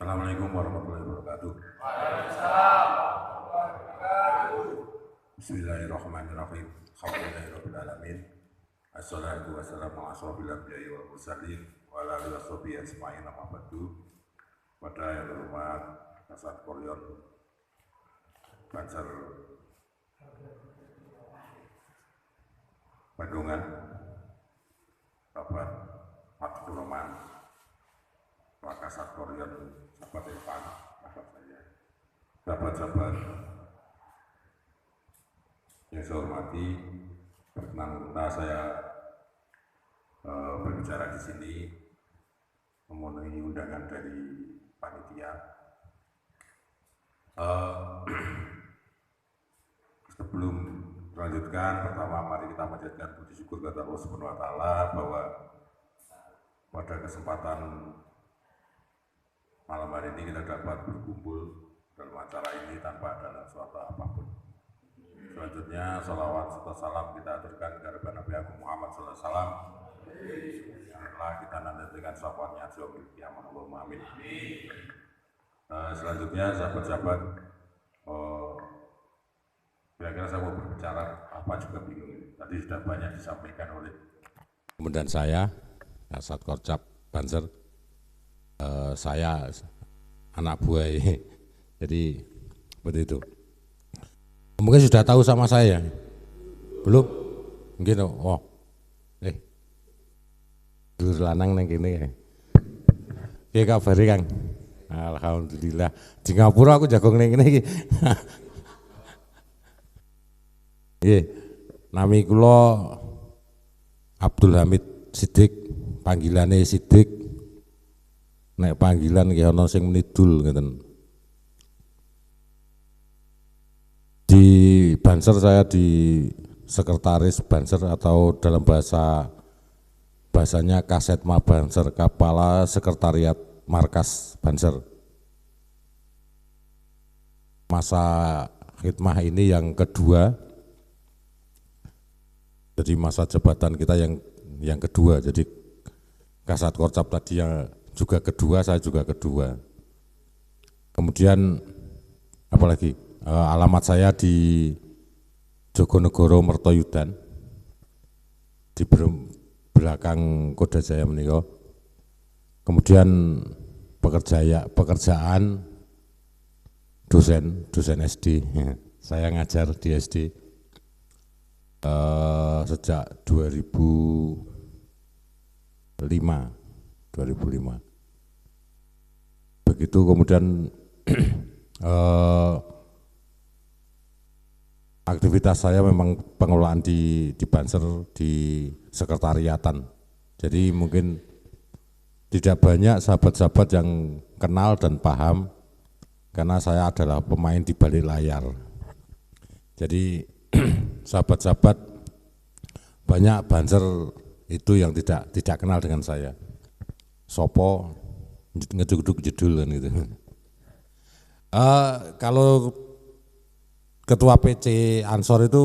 Assalamualaikum warahmatullahi wabarakatuh. Bismillahirrahmanirrahim. Alhamdulillahirabbil alamin. Assalatu wassalamu ala asyrofil anbiya'i wal mursalin wa ala alihi washabihi ajma'in amma ba'du. Pada yang terhormat Kasat Koryon Banser Bandungan, Bapak Fathur Rahman, Pak Kasat Koryon sahabat Irfan, sahabat saya, sahabat-sahabat yang saya hormati, berkenan saya berbicara di sini memenuhi undangan dari panitia. Sebelum melanjutkan, pertama mari kita panjatkan puji syukur kepada Allah Subhanahu wa taala bahwa pada kesempatan malam hari ini kita dapat berkumpul dalam acara ini tanpa ada suatu apapun. Selanjutnya salawat serta salam kita aturkan kepada Nabi Agung Muhammad sallallahu alaihi wasallam. Setelah kita nantikan syafaatnya yaumil qiyamah, Allahumma amin. Selanjutnya sahabat-sahabat, kira-kira saya mau berbicara apa juga bingung. Tadi sudah banyak disampaikan oleh kemudian saya, Kasat Korcap Banser, saya anak buah ini. Jadi seperti itu. Mungkin sudah tahu sama saya, belum? Mungkin dulur lanang neng kene ya. Piye kabare Kang? Alhamdulillah. Di Ngapura aku jago neng kene iki. Nggih. Nami kula Abdul Hamid Siddiq, panggilane Siddiq. Nek panggilan nggih ana sing menidul ngeten. Di Banser saya di sekretaris Banser atau dalam bahasanya Kasetma Banser, kepala sekretariat markas Banser. Masa khidmah ini yang kedua, jadi masa jabatan kita yang kedua. Jadi Kasat Korcap tadi yang juga kedua, saya juga kedua. Kemudian apalagi alamat saya di Jogonegoro Mertoyudan, di belakang Koda Jaya menika. Kemudian pekerjaan dosen SD. Saya ngajar di SD sejak 2005. Begitu kemudian aktivitas saya memang pengelolaan di Banser, di sekretariatan. Jadi mungkin tidak banyak sahabat-sahabat yang kenal dan paham karena saya adalah pemain di balik layar. Jadi sahabat-sahabat banyak Banser itu yang tidak kenal dengan saya. Sopo ngeduk-ngeduk jedul kan gitu. Kalau Ketua PC Ansor itu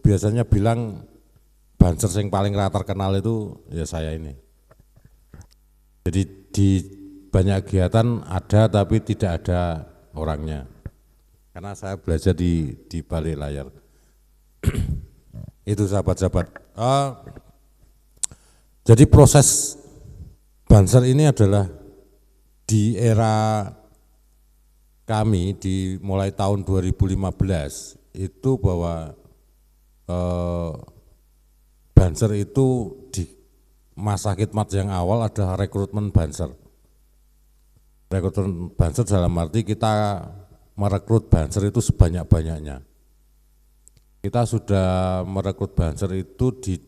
biasanya bilang Banser yang paling terkenal itu ya saya ini. Jadi di banyak kegiatan ada tapi tidak ada orangnya. Karena saya belajar di balik layar. Itu sahabat-sahabat. Jadi proses Banser ini adalah di era kami di mulai tahun 2015 itu bahwa Banser itu di masa khidmat yang awal adalah rekrutmen Banser. Rekrutmen Banser dalam arti kita merekrut Banser itu sebanyak-banyaknya. Kita sudah merekrut Banser itu di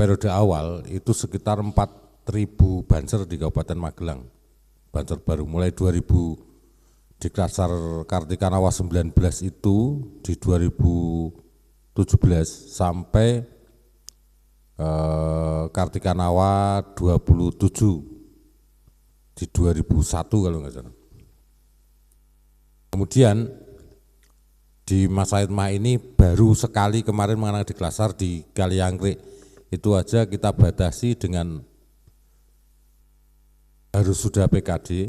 periode awal itu sekitar 4.000 Banser di Kabupaten Magelang. Banser baru mulai 2000 di Klasar Kartikanawa 19 itu di 2017 sampai Kartikanawa 27 di 2001 kalau nggak salah. Kemudian di masa khidmah ini baru sekali kemarin mengenai di Klasar di Kaliangkrik, itu aja kita batasi dengan harus sudah PKD,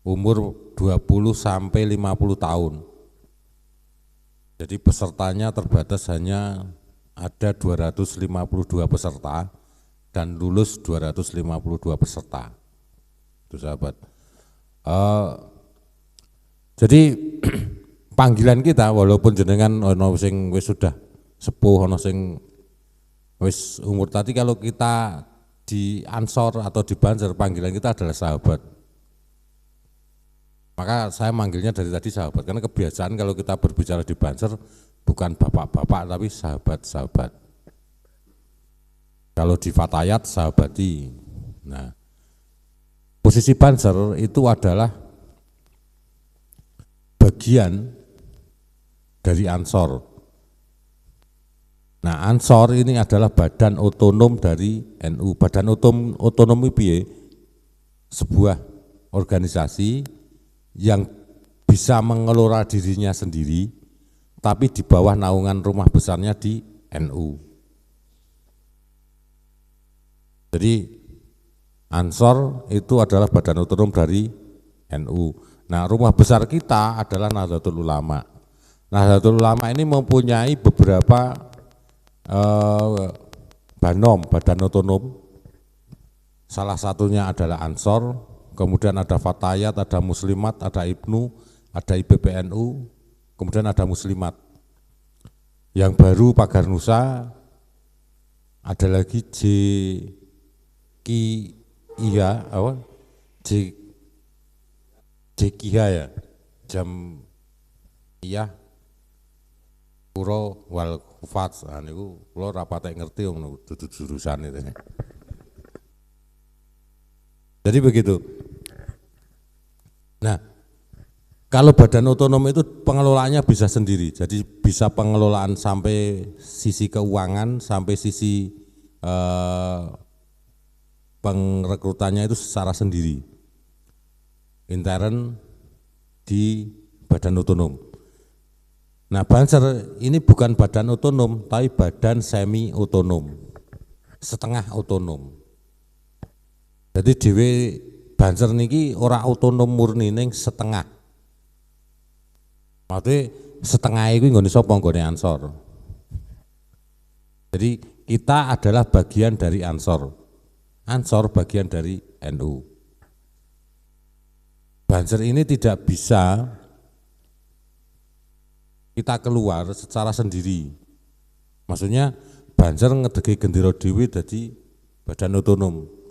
umur 20 sampai 50 tahun. Jadi pesertanya terbatas hanya ada 252 peserta dan lulus 252 peserta. Itu sahabat. Jadi panggilan kita walaupun jenengan ono sing wis sudah sepuh, ono sing wis umur tadi, kalau kita di Ansor atau di Banser panggilan kita adalah sahabat. Maka saya manggilnya dari tadi sahabat, karena kebiasaan kalau kita berbicara di Banser bukan bapak-bapak tapi sahabat-sahabat. Kalau di Fatayat sahabati. Nah, posisi Banser itu adalah bagian dari Ansor. Nah, Ansor ini adalah badan otonom dari NU. Badan otonom itu sebuah organisasi yang bisa mengelola dirinya sendiri, tapi di bawah naungan rumah besarnya di NU. Jadi Ansor itu adalah badan otonom dari NU. Nah, rumah besar kita adalah Nahdlatul Ulama. Nahdlatul Ulama ini mempunyai beberapa badan otonom. Salah satunya adalah Ansor. Kemudian ada Fatayat, ada Muslimat, ada Ibnu, ada IPPNU, kemudian ada Muslimat. Yang baru Pagar Nusa, ada lagi JKIA ya, Jam iya Puro wal Kufat. Nah niku kula ora patek ngerti wong dudu jurusan itu. Jadi begitu. Nah, kalau badan otonom itu pengelolaannya bisa sendiri, jadi bisa pengelolaan sampai sisi keuangan, sampai sisi pengrekrutannya itu secara sendiri, intern di badan otonom. Nah, Banser ini bukan badan otonom, tapi badan semi otonom, setengah otonom. Jadi dhewe Banser niki ora otonom murni ning setengah. Maksudnya setengah itu nggone sapa nggone Ansor. Jadi kita adalah bagian dari Ansor. Ansor bagian dari NU. Banser ini tidak bisa kita keluar secara sendiri. Maksudnya Banser ngedegi gendera dhewe dadi badan otonom.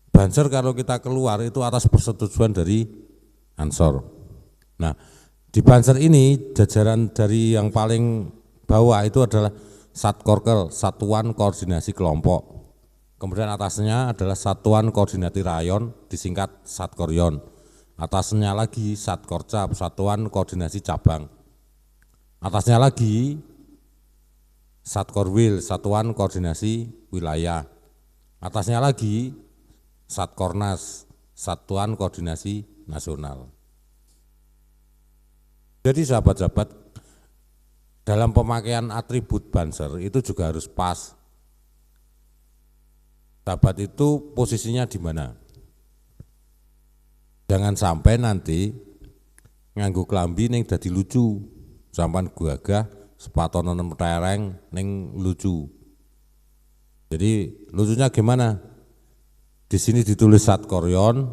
Banser kalau kita keluar itu atas persetujuan dari Ansor. Nah, di Banser ini jajaran dari yang paling bawah itu adalah Satkorkel, Satuan Koordinasi Kelompok. Kemudian atasnya adalah Satuan Koordinasi Rayon, disingkat Satkoryon. Atasnya lagi Satkorcap, Satuan Koordinasi Cabang. Atasnya lagi Satkorwil, Satuan Koordinasi Wilayah. Atasnya lagi Satkornas, Satuan Koordinasi Nasional. Jadi sahabat-sahabat, dalam pemakaian atribut Banser itu juga harus pas. Sahabat itu posisinya di mana? Jangan sampai nanti nganggo klambi ning dadi lucu, sampan gagah sepatono tereng ning lucu. Jadi lucunya gimana? Di sini ditulis Satkoryon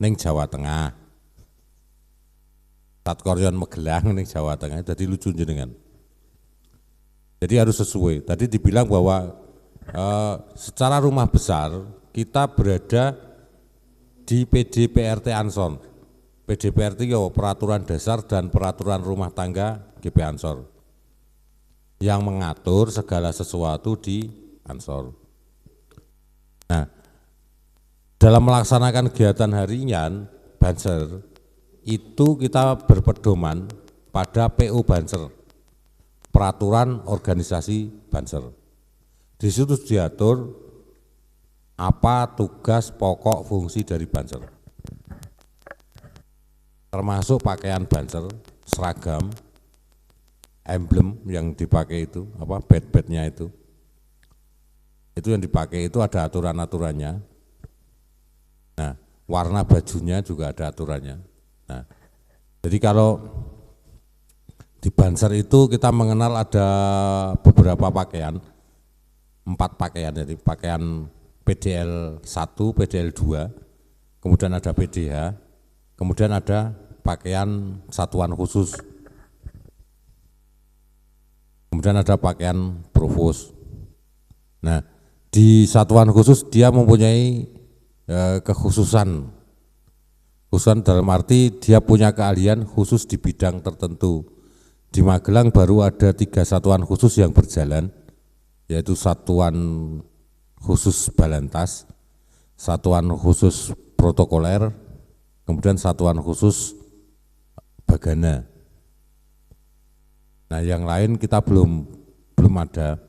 ning Jawa Tengah. Satkoryon Magelang ning Jawa Tengah, jadi lucu jenengan. Jadi harus sesuai. Tadi dibilang bahwa secara rumah besar kita berada di PDPRT Ansor. PDPRT ya peraturan dasar dan peraturan rumah tangga GP Ansor yang mengatur segala sesuatu di Ansor. Nah, dalam melaksanakan kegiatan harian Banser itu kita berpedoman pada PO Banser, peraturan organisasi Banser. Di situ diatur apa tugas pokok fungsi dari Banser, termasuk pakaian Banser, seragam, emblem yang dipakai itu, apa badge-badge-nya itu yang dipakai itu ada aturan-aturannya. warna bajunya juga ada aturannya. Nah, jadi kalau di Banser itu kita mengenal ada beberapa pakaian, 4 pakaian, jadi pakaian PDL 1, PDL 2, kemudian ada PDH, kemudian ada pakaian satuan khusus, kemudian ada pakaian provos. Nah, di satuan khusus dia mempunyai kekhususan dalam arti dia punya keahlian khusus di bidang tertentu. Di Magelang baru ada 3 satuan khusus yang berjalan, yaitu satuan khusus Balantas, satuan khusus protokoler, kemudian satuan khusus Bagana. Nah, yang lain kita belum ada.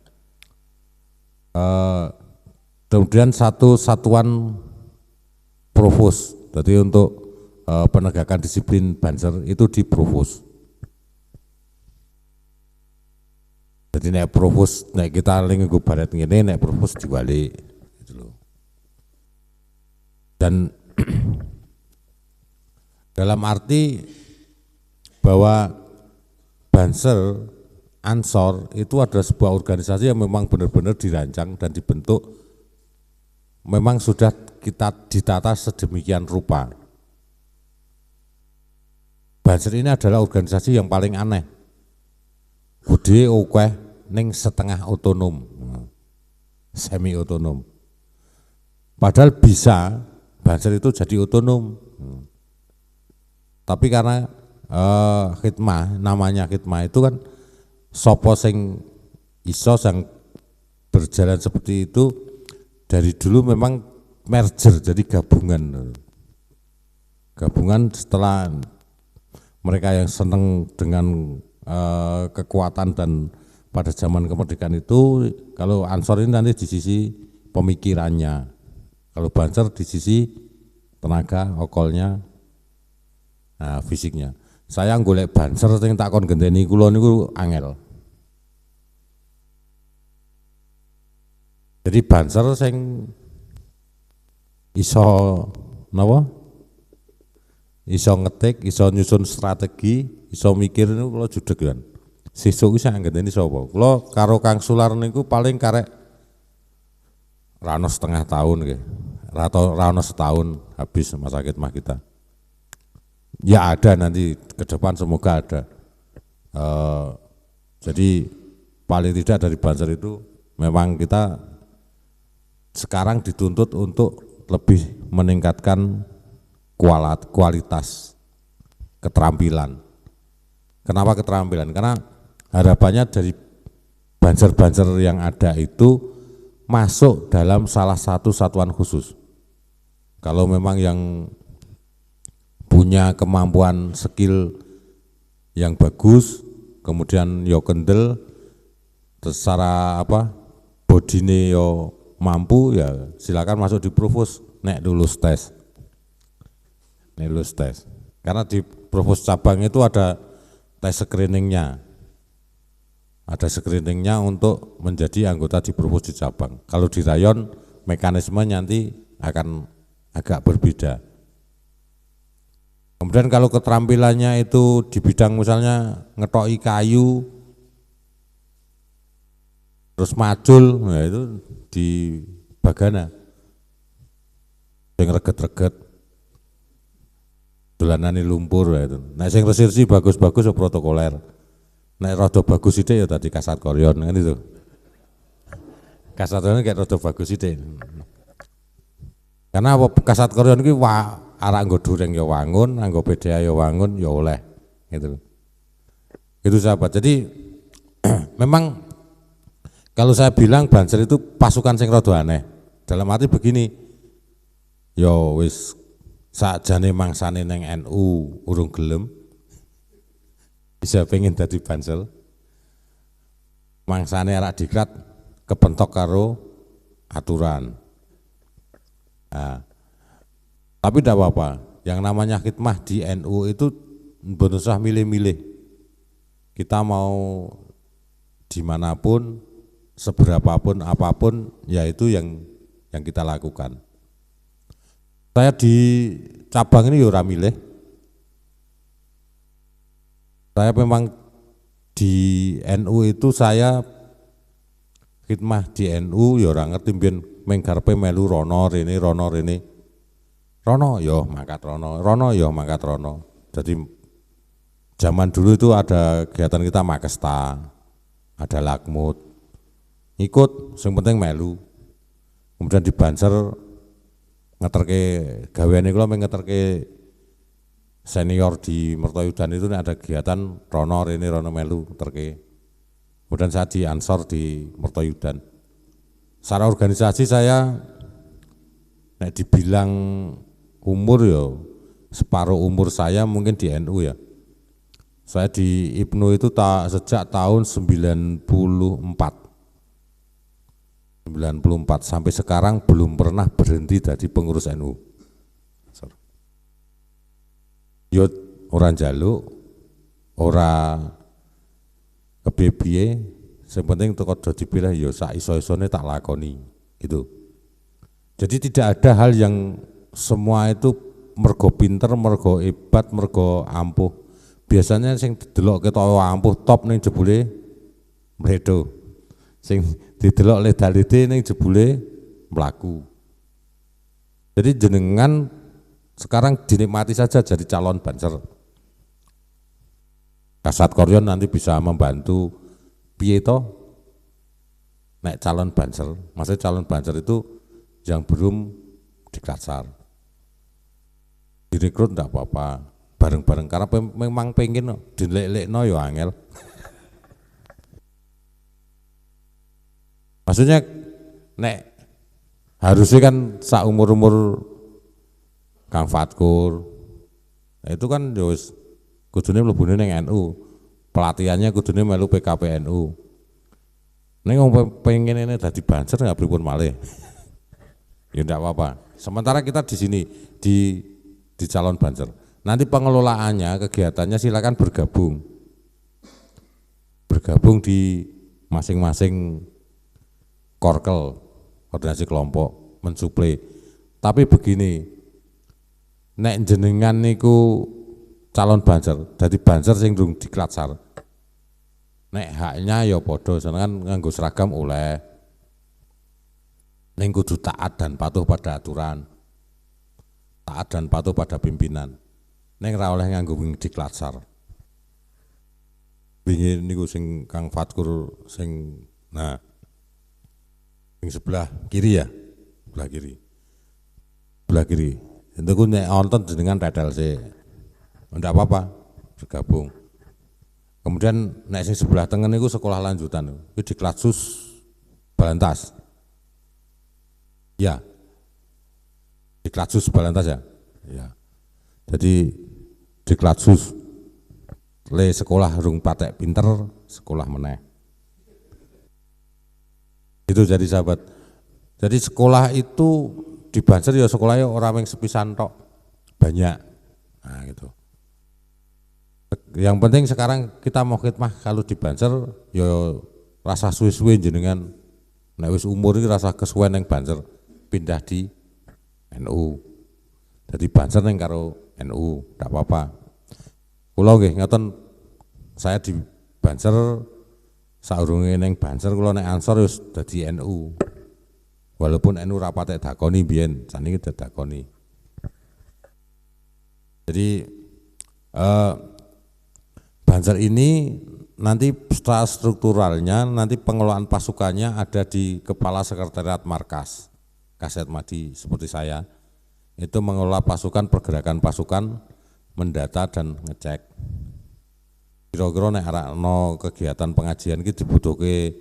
Kemudian satu satuan provos, jadi untuk penegakan disiplin Banser itu di provos. Jadi naik provos, naik kita lingkup barat ini, naik provos dibalik gitu loh. Dan dalam arti bahwa Banser, Ansor itu adalah sebuah organisasi yang memang benar-benar dirancang dan dibentuk, memang sudah kita ditata sedemikian rupa. Banser ini adalah organisasi yang paling aneh. Gede oke ning setengah otonom, semi otonom. Padahal bisa Banser itu jadi otonom. Tapi karena khidmah, namanya khidmah itu kan sopo sing iso sang berjalan seperti itu dari dulu memang merger, jadi gabungan setelah mereka yang senang dengan kekuatan dan pada zaman kemerdekaan itu, kalau Ansor ini nanti di sisi pemikirannya, kalau Banser di sisi tenaga okolnya, nah, fisiknya. Saya golek Banser sing tak kon genteni kula niku angel. Jadi Banser sing iso napa? Iso ngetik, iso nyusun strategi, iso mikir niku kula judeg kan. Sesuk iki sak genteni sapa? Kula karo Kang Sular niku paling karek ra ono setengah tahun nggih. Ra ono setahun habis masa khidmah kita. Ya ada nanti ke depan semoga ada. Jadi paling tidak dari Banser itu memang kita sekarang dituntut untuk lebih meningkatkan kualitas keterampilan. Kenapa keterampilan? Karena harapannya dari Banser-Banser yang ada itu masuk dalam salah satu satuan khusus. Kalau memang yang punya kemampuan skill yang bagus, kemudian yo kendel, secara bodine yo mampu, ya silakan masuk di provos, nek lulus tes. Karena di provos cabang itu ada tes screeningnya, untuk menjadi anggota di provos di cabang. Kalau di rayon mekanisme nanti akan agak berbeda. Kemudian kalau keterampilannya itu di bidang misalnya ngetoki kayu, terus macul, nah itu di Bagana, yang reget-reget, dolanani lumpur, ya itu. Nah sing resirsi bagus-bagus ya protokoler. Nek rada bagus sithik ya tadi kasat koryon kan itu. Kasat koryon kayak rada bagus sithik. Karena apa kasat koryon iki arek nggo dureng ya wangun, nggo PDA ya wangun ya oleh gitu. Itu sahabat. Jadi memang kalau saya bilang Banser itu pasukan sing rada aneh. Dalam arti begini, yo wis sakjane mangsane neng NU urung gelem bisa pengen dadi Banser. Mangsane arek diklat kepentok karo aturan. Nah, tapi tidak apa-apa, yang namanya khidmah di NU itu bener usah milih-milih. Kita mau dimanapun, seberapapun, apapun, ya itu yang kita lakukan. Saya di cabang ini ya ora milih. Saya memang di NU itu saya khidmah di NU ya ora ngerti mbiyen menggarpe melu rono rene rono rene. Rono yo mangkat rono yo mangkat rono. Jadi zaman dulu itu ada kegiatan kita Makesta, ada Lakmut, ikut, yang penting melu. Kemudian di Banser ngeterke gaweane kula ngeterke senior di Mertoyudan itu ada kegiatan rono rene rono melu ngeterke. Kemudian saya di Ansor di Mertoyudan. Secara organisasi saya nek dibilang umur ya separuh umur saya mungkin di NU ya. Saya di IPNU itu sejak tahun 94 sampai sekarang belum pernah berhenti dari pengurus NU. Yo orang jaluk, ora kebiye-biye, yang penting teko dipilih yo sak iso-isone tak lakoni gitu. Jadi tidak ada hal yang semua itu mergo pinter, mergo hebat, mergo ampuh. Biasanya sing didelok ketawa ampuh top ning jebule mredo. Sing didelok ledalite ning jebule mlaku. Jadi jenengan sekarang dinikmati saja jadi calon Banser. Kasat Koryon nanti bisa membantu piye to nek calon Banser. Maksudnya calon Banser itu yang belum diklatsar. Direkrut enggak apa-apa, bareng-bareng karena memang pengen dilek-lekno ya angel. Maksudnya nek harusnya kan saumur-umur Kang Fatkur, nah itu kan wis kudune mlebune ning NU, pelatihannya kudune melu PKPNU. Ning wong pengen ini dadi Banser nggak pripun malih. Ya enggak apa-apa. Sementara kita di sini di calon Banser. Nanti pengelolaannya, kegiatannya silakan bergabung. Bergabung di masing-masing korkel, koordinasi kelompok, mensuplai. Tapi begini, nek jenengan niku calon Banser, dadi Banser sing durung diklatsar. Nek haknya ya padha, senengan nganggo seragam oleh. Ning kudu taat dan patuh pada aturan. Taat dan patuh pada pimpinan. Neng ra oleh nganggo wing diklatsar. Wingi niku sing Kang Fatkur sing nah sing sebelah kiri ya, sebelah kiri. Sebelah kiri. Itu nek nonton jenengan tetel sih. Ndak apa-apa, bergabung. Kemudian nek sing sebelah tengah niku sekolah lanjutan. Itu di Klatsus Balantas. Ya. Di Klatsus Balantas ya. Ya. Jadi di Klatsus le sekolah rung patek pinter, sekolah meneh. Itu jadi sahabat. Jadi sekolah itu di Banser ya sekolahnya orang yang sepisan tok. Banyak. Nah gitu. Yang penting sekarang kita mau khidmah kalau di Banser ya rasa suwe-suwe jenengan nek wis umur iki rasa kesuwen ning Banser pindah di NU. Jadi Banser ning karo NU, ndak apa-apa. Kula nggih ngoten saya di Banser saurunge ning Banser kula nek Ansor wis dadi NU. Walaupun NU ra patek dakoni biyen, saniki dakoni. Jadi Banser ini nanti secara strukturalnya nanti pengelolaan pasukannya ada di Kepala Sekretariat Markas Kaset Madi seperti saya. Itu mengelola pasukan, pergerakan pasukan, mendata dan ngecek. Kira-kira nek arakno kegiatan pengajian iki dibutuhke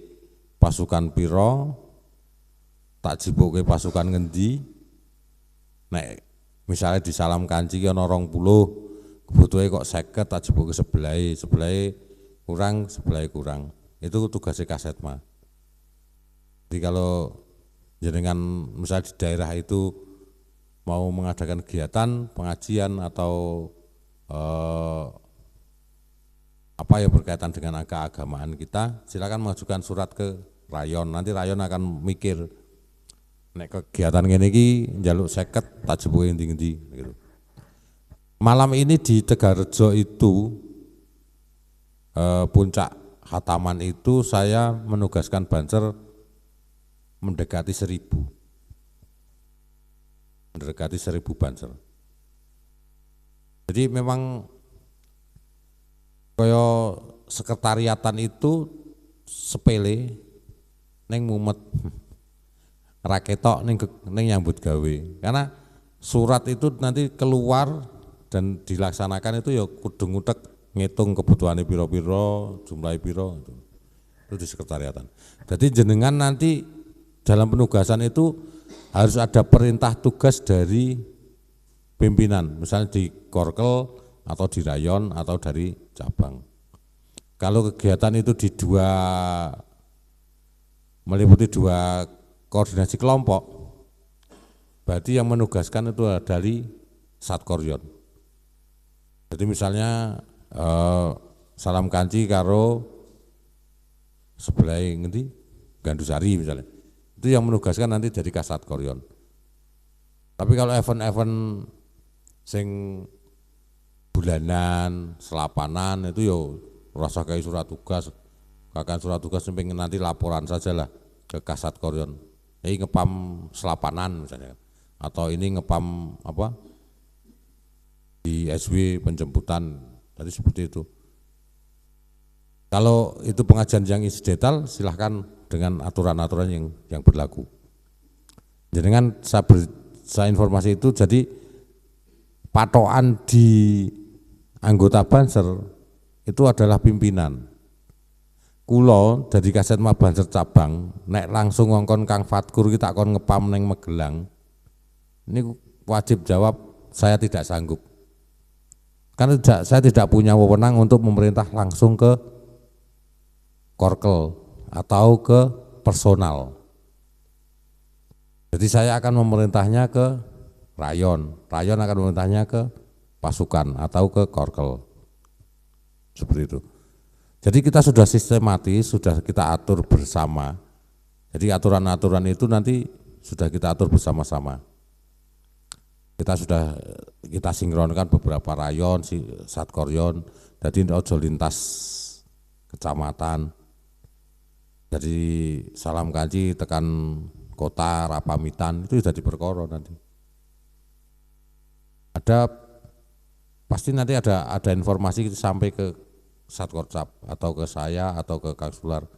pasukan piro, tak jibuke pasukan ngendi. Nek misalnya di Salam Kanci ki ana 20, kebutuhe kok 50 tak jibuke sebelahe kurang, sebelahe kurang. Itu tugasnya Kasetma. Jadi kalau jenengan misalnya di daerah itu mau mengadakan kegiatan pengajian atau apa yang berkaitan dengan keagamaan kita, silakan mengajukan surat ke rayon. Nanti rayon akan mikir Nek kegiatan ngene iki njaluk 50 tak jepuke endi-endi gitu. Malam ini di Tegarrejo itu puncak khataman itu saya menugaskan banser mendekati 1000 banser. Jadi memang kaya sekretariatan itu sepele neng mumet raketok neng nyambut gawe, karena surat itu nanti keluar dan dilaksanakan itu ya kudu ngutek ngitung kebutuhannya piro-piro, jumlahnya piro itu di sekretariatan. Jadi jenengan nanti dalam penugasan itu harus ada perintah tugas dari pimpinan, misalnya di Korkel atau di rayon atau dari cabang. Kalau kegiatan itu meliputi dua koordinasi kelompok, berarti yang menugaskan itu dari Satkoryon. Jadi misalnya Salam Kanci karo sebelah ngendi Gandusari misalnya, itu yang menugaskan nanti dari Kasat Koryon. Tapi kalau event-event sing bulanan, selapanan itu yo rasa kayak surat tugas, kakak surat tugas sampai nanti laporan saja lah ke Kasat Koryon. Ini ngepam selapanan misalnya, atau ini ngepam apa di SW penjemputan, tadi seperti itu. Kalau itu pengajian yang isi detail, silahkan dengan aturan-aturan yang berlaku. Jadi kan saya informasi itu, jadi patokan di anggota Banser itu adalah pimpinan. Kulo dari Kasetma Banser cabang, nek langsung ngongkon Kang Fatkur kita kon ngepam neng Magelang, ini wajib jawab saya tidak sanggup. Karena saya tidak punya wewenang untuk memerintah langsung ke Korkel atau ke personal. Jadi saya akan memerintahnya ke rayon akan memerintahnya ke pasukan atau ke Korkel. Seperti itu. Jadi kita sudah sistematis, sudah kita atur bersama. Jadi aturan-aturan itu nanti sudah kita atur bersama-sama. Kita sinkronkan beberapa rayon, Satkoryon, jadi ojo lintas kecamatan. Jadi Salam Kanci tekan kota Rapamitan itu sudah diperkoro nanti. Pasti nanti ada informasi sampai ke Satkorcap atau ke saya atau ke Kang Sular.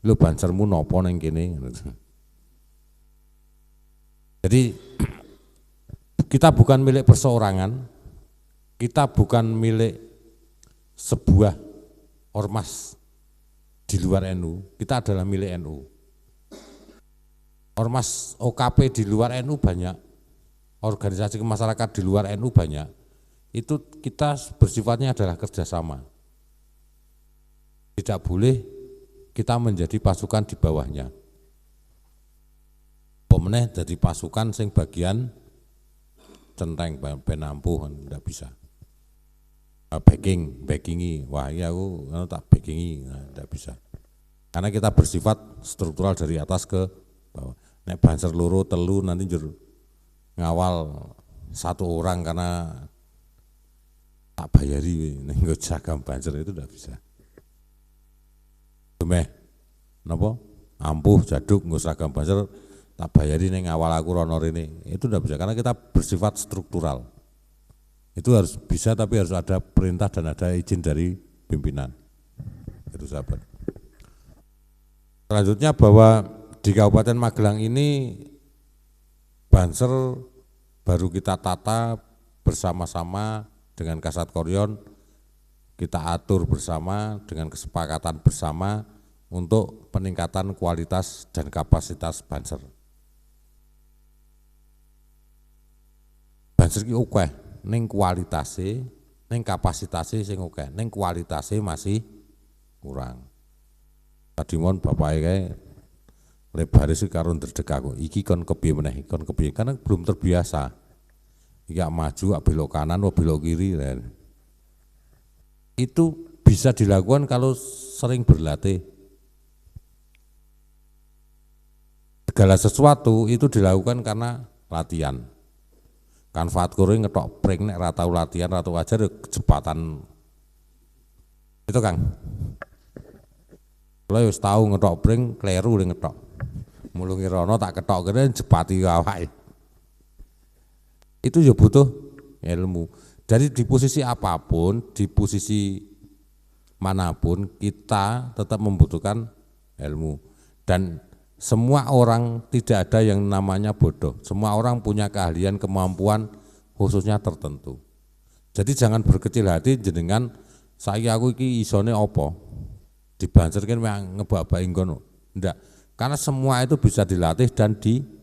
Lu bansermu nopo neng kene. Jadi kita bukan milik perseorangan, kita bukan milik sebuah ormas di luar NU, kita adalah milik NU. Ormas OKP di luar NU banyak, organisasi masyarakat di luar NU banyak, itu kita bersifatnya adalah kerjasama. Tidak boleh kita menjadi pasukan di bawahnya. Pemeneh jadi pasukan sing bagian centeng penampuh, tidak bisa. Backingi, wah iya aku tak backingi, tidak bisa. Karena kita bersifat struktural dari atas ke bawah. Nek Banser loro telu nanti ngawal satu orang karena tak bayari, nenggo seragam Banser itu tidak bisa. Meh, napa? Ampuh jaduk nggo seragam Banser tak bayari neng ngawal aku rono rene, itu tidak bisa karena kita bersifat struktural. Itu harus bisa, tapi harus ada perintah dan ada izin dari pimpinan. Itu sahabat. Selanjutnya bahwa di Kabupaten Magelang ini Banser baru kita tata bersama-sama dengan Kasat Koryon, kita atur bersama dengan kesepakatan bersama untuk peningkatan kualitas dan kapasitas Banser. Banser ki akeh. Ning kualitasnya, ning kapasitasnya sing oke, ning kualitasnya masih kurang. Tadi mon bapak kayak lebar sih karo ndredeg aku. Iki kon kepiye meneh, kon kepiye karena belum terbiasa. Iki maju, belok kanan, belok kiri. Itu bisa dilakukan kalau sering berlatih. segala sesuatu itu dilakukan karena latihan. Kan Fatkur ngetok pring nek ra tau latihan, ra tau ajar kecepatan. Itu Kang. Kalau wis tau ngetok pring kleru ngetok. Mulungi rono tak ketok kene jepati awake. Itu ya butuh ilmu. Jadi di posisi apapun, di posisi manapun kita tetap membutuhkan ilmu. Dan semua orang tidak ada yang namanya bodoh. Semua orang punya keahlian, kemampuan khususnya tertentu. Jadi jangan berkecil hati jenengan saya aku iki isone apa? Dibancerkan ngebak-baki ngono. Ndak. Karena semua itu bisa dilatih dan dipelajari.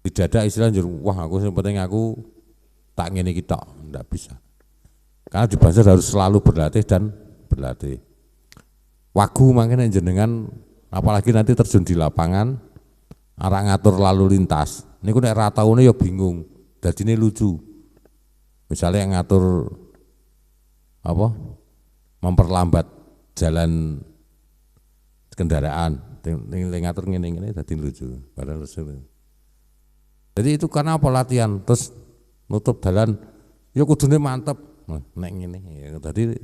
Tidak ada istilah wah aku yang penting aku tak ngene iki tok, ndak bisa. Karena di Banser harus selalu berlatih dan berlatih. Wagu makanya jenengan apalagi nanti terjun di lapangan arah ngatur lalu lintas. Niku nek ra taune ya bingung. Dadine lucu. Misalnya yang ngatur apa? Memperlambat jalan kendaraan. Ning ngatur ngene-ngene dadi lucu. Padahal lucu. Jadi itu karena apa latihan terus nutup jalan ya kudune mantep. Nek ngene ya tadi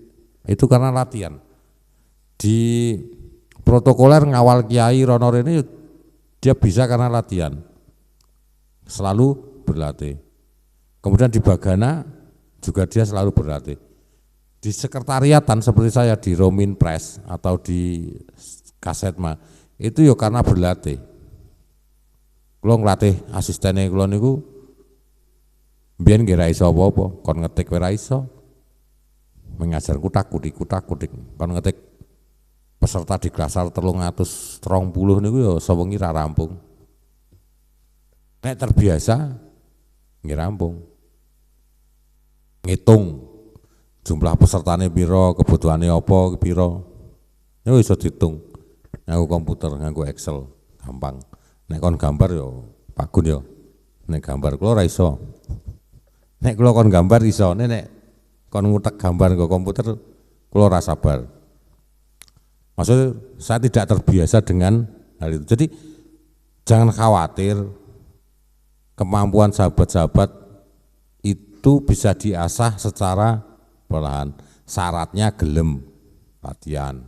itu karena latihan. Di protokoler ngawal kiai rono ini dia bisa karena latihan, selalu berlatih. Kemudian di Bagana juga dia selalu berlatih. Di sekretariatan seperti saya di Romin Press atau di Kasetma itu ya karena berlatih. Kulo nglatih asistene kulo niku mbiyen nggih ra iso apa-apa, kon ngetik wae ra iso. Mengajar kutak-kutik kon ngetik peserta di Klasar 330 niku ya sawengi ra rampung. Nek terbiasa nggih rampung. Ngitung jumlah pesertane pira, kebutuhane apa pira. Ya iso diitung. Nganggo komputer, nganggo Excel, gampang. Nek kon gambar ya Pak Gun ya. Nek gambar kula ra iso. Nek kula kon gambar iso, nek kon ngutek gambar nggo komputer kula ra sabar. Maksudnya saya tidak terbiasa dengan hal itu. Jadi jangan khawatir, kemampuan sahabat-sahabat itu bisa diasah secara perlahan. Syaratnya gelem latihan.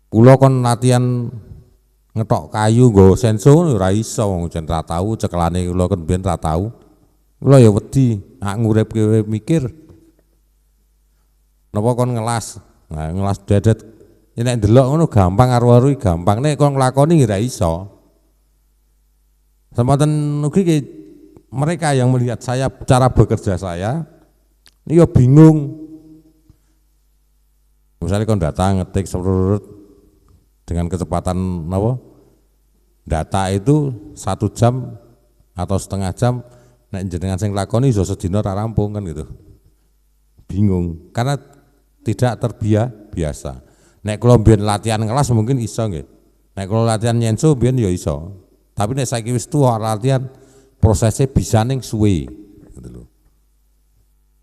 Kula kon latihan ngetok kayu nggo senso ora iso wong jen ra tau cekelane kula kan ben ra tau. Kula ya wedi, ak nguripke mikir. Napa kon ngelas? Nah, ngelas dedet nek ndelok ngono gampang aru-aru gampang nek kon nglakoni ora iso. Semanten ugi mereka yang melihat saya cara bekerja saya ini ya bingung. Misalnya kon datang ngetik serurut dengan kecepatan apa? Data itu 1 jam atau setengah jam nek jenengan sing lakoni iso sedina ra rampung kan gitu. Bingung karena tidak terbiasa. Nek kula mbiyen latihan kelas mungkin iso nggih. Nek kula latihan nyenso mbiyen ya iso. Tapi nek saiki wis tuwa latihan prosesnya bisa ning suwe gitu lho.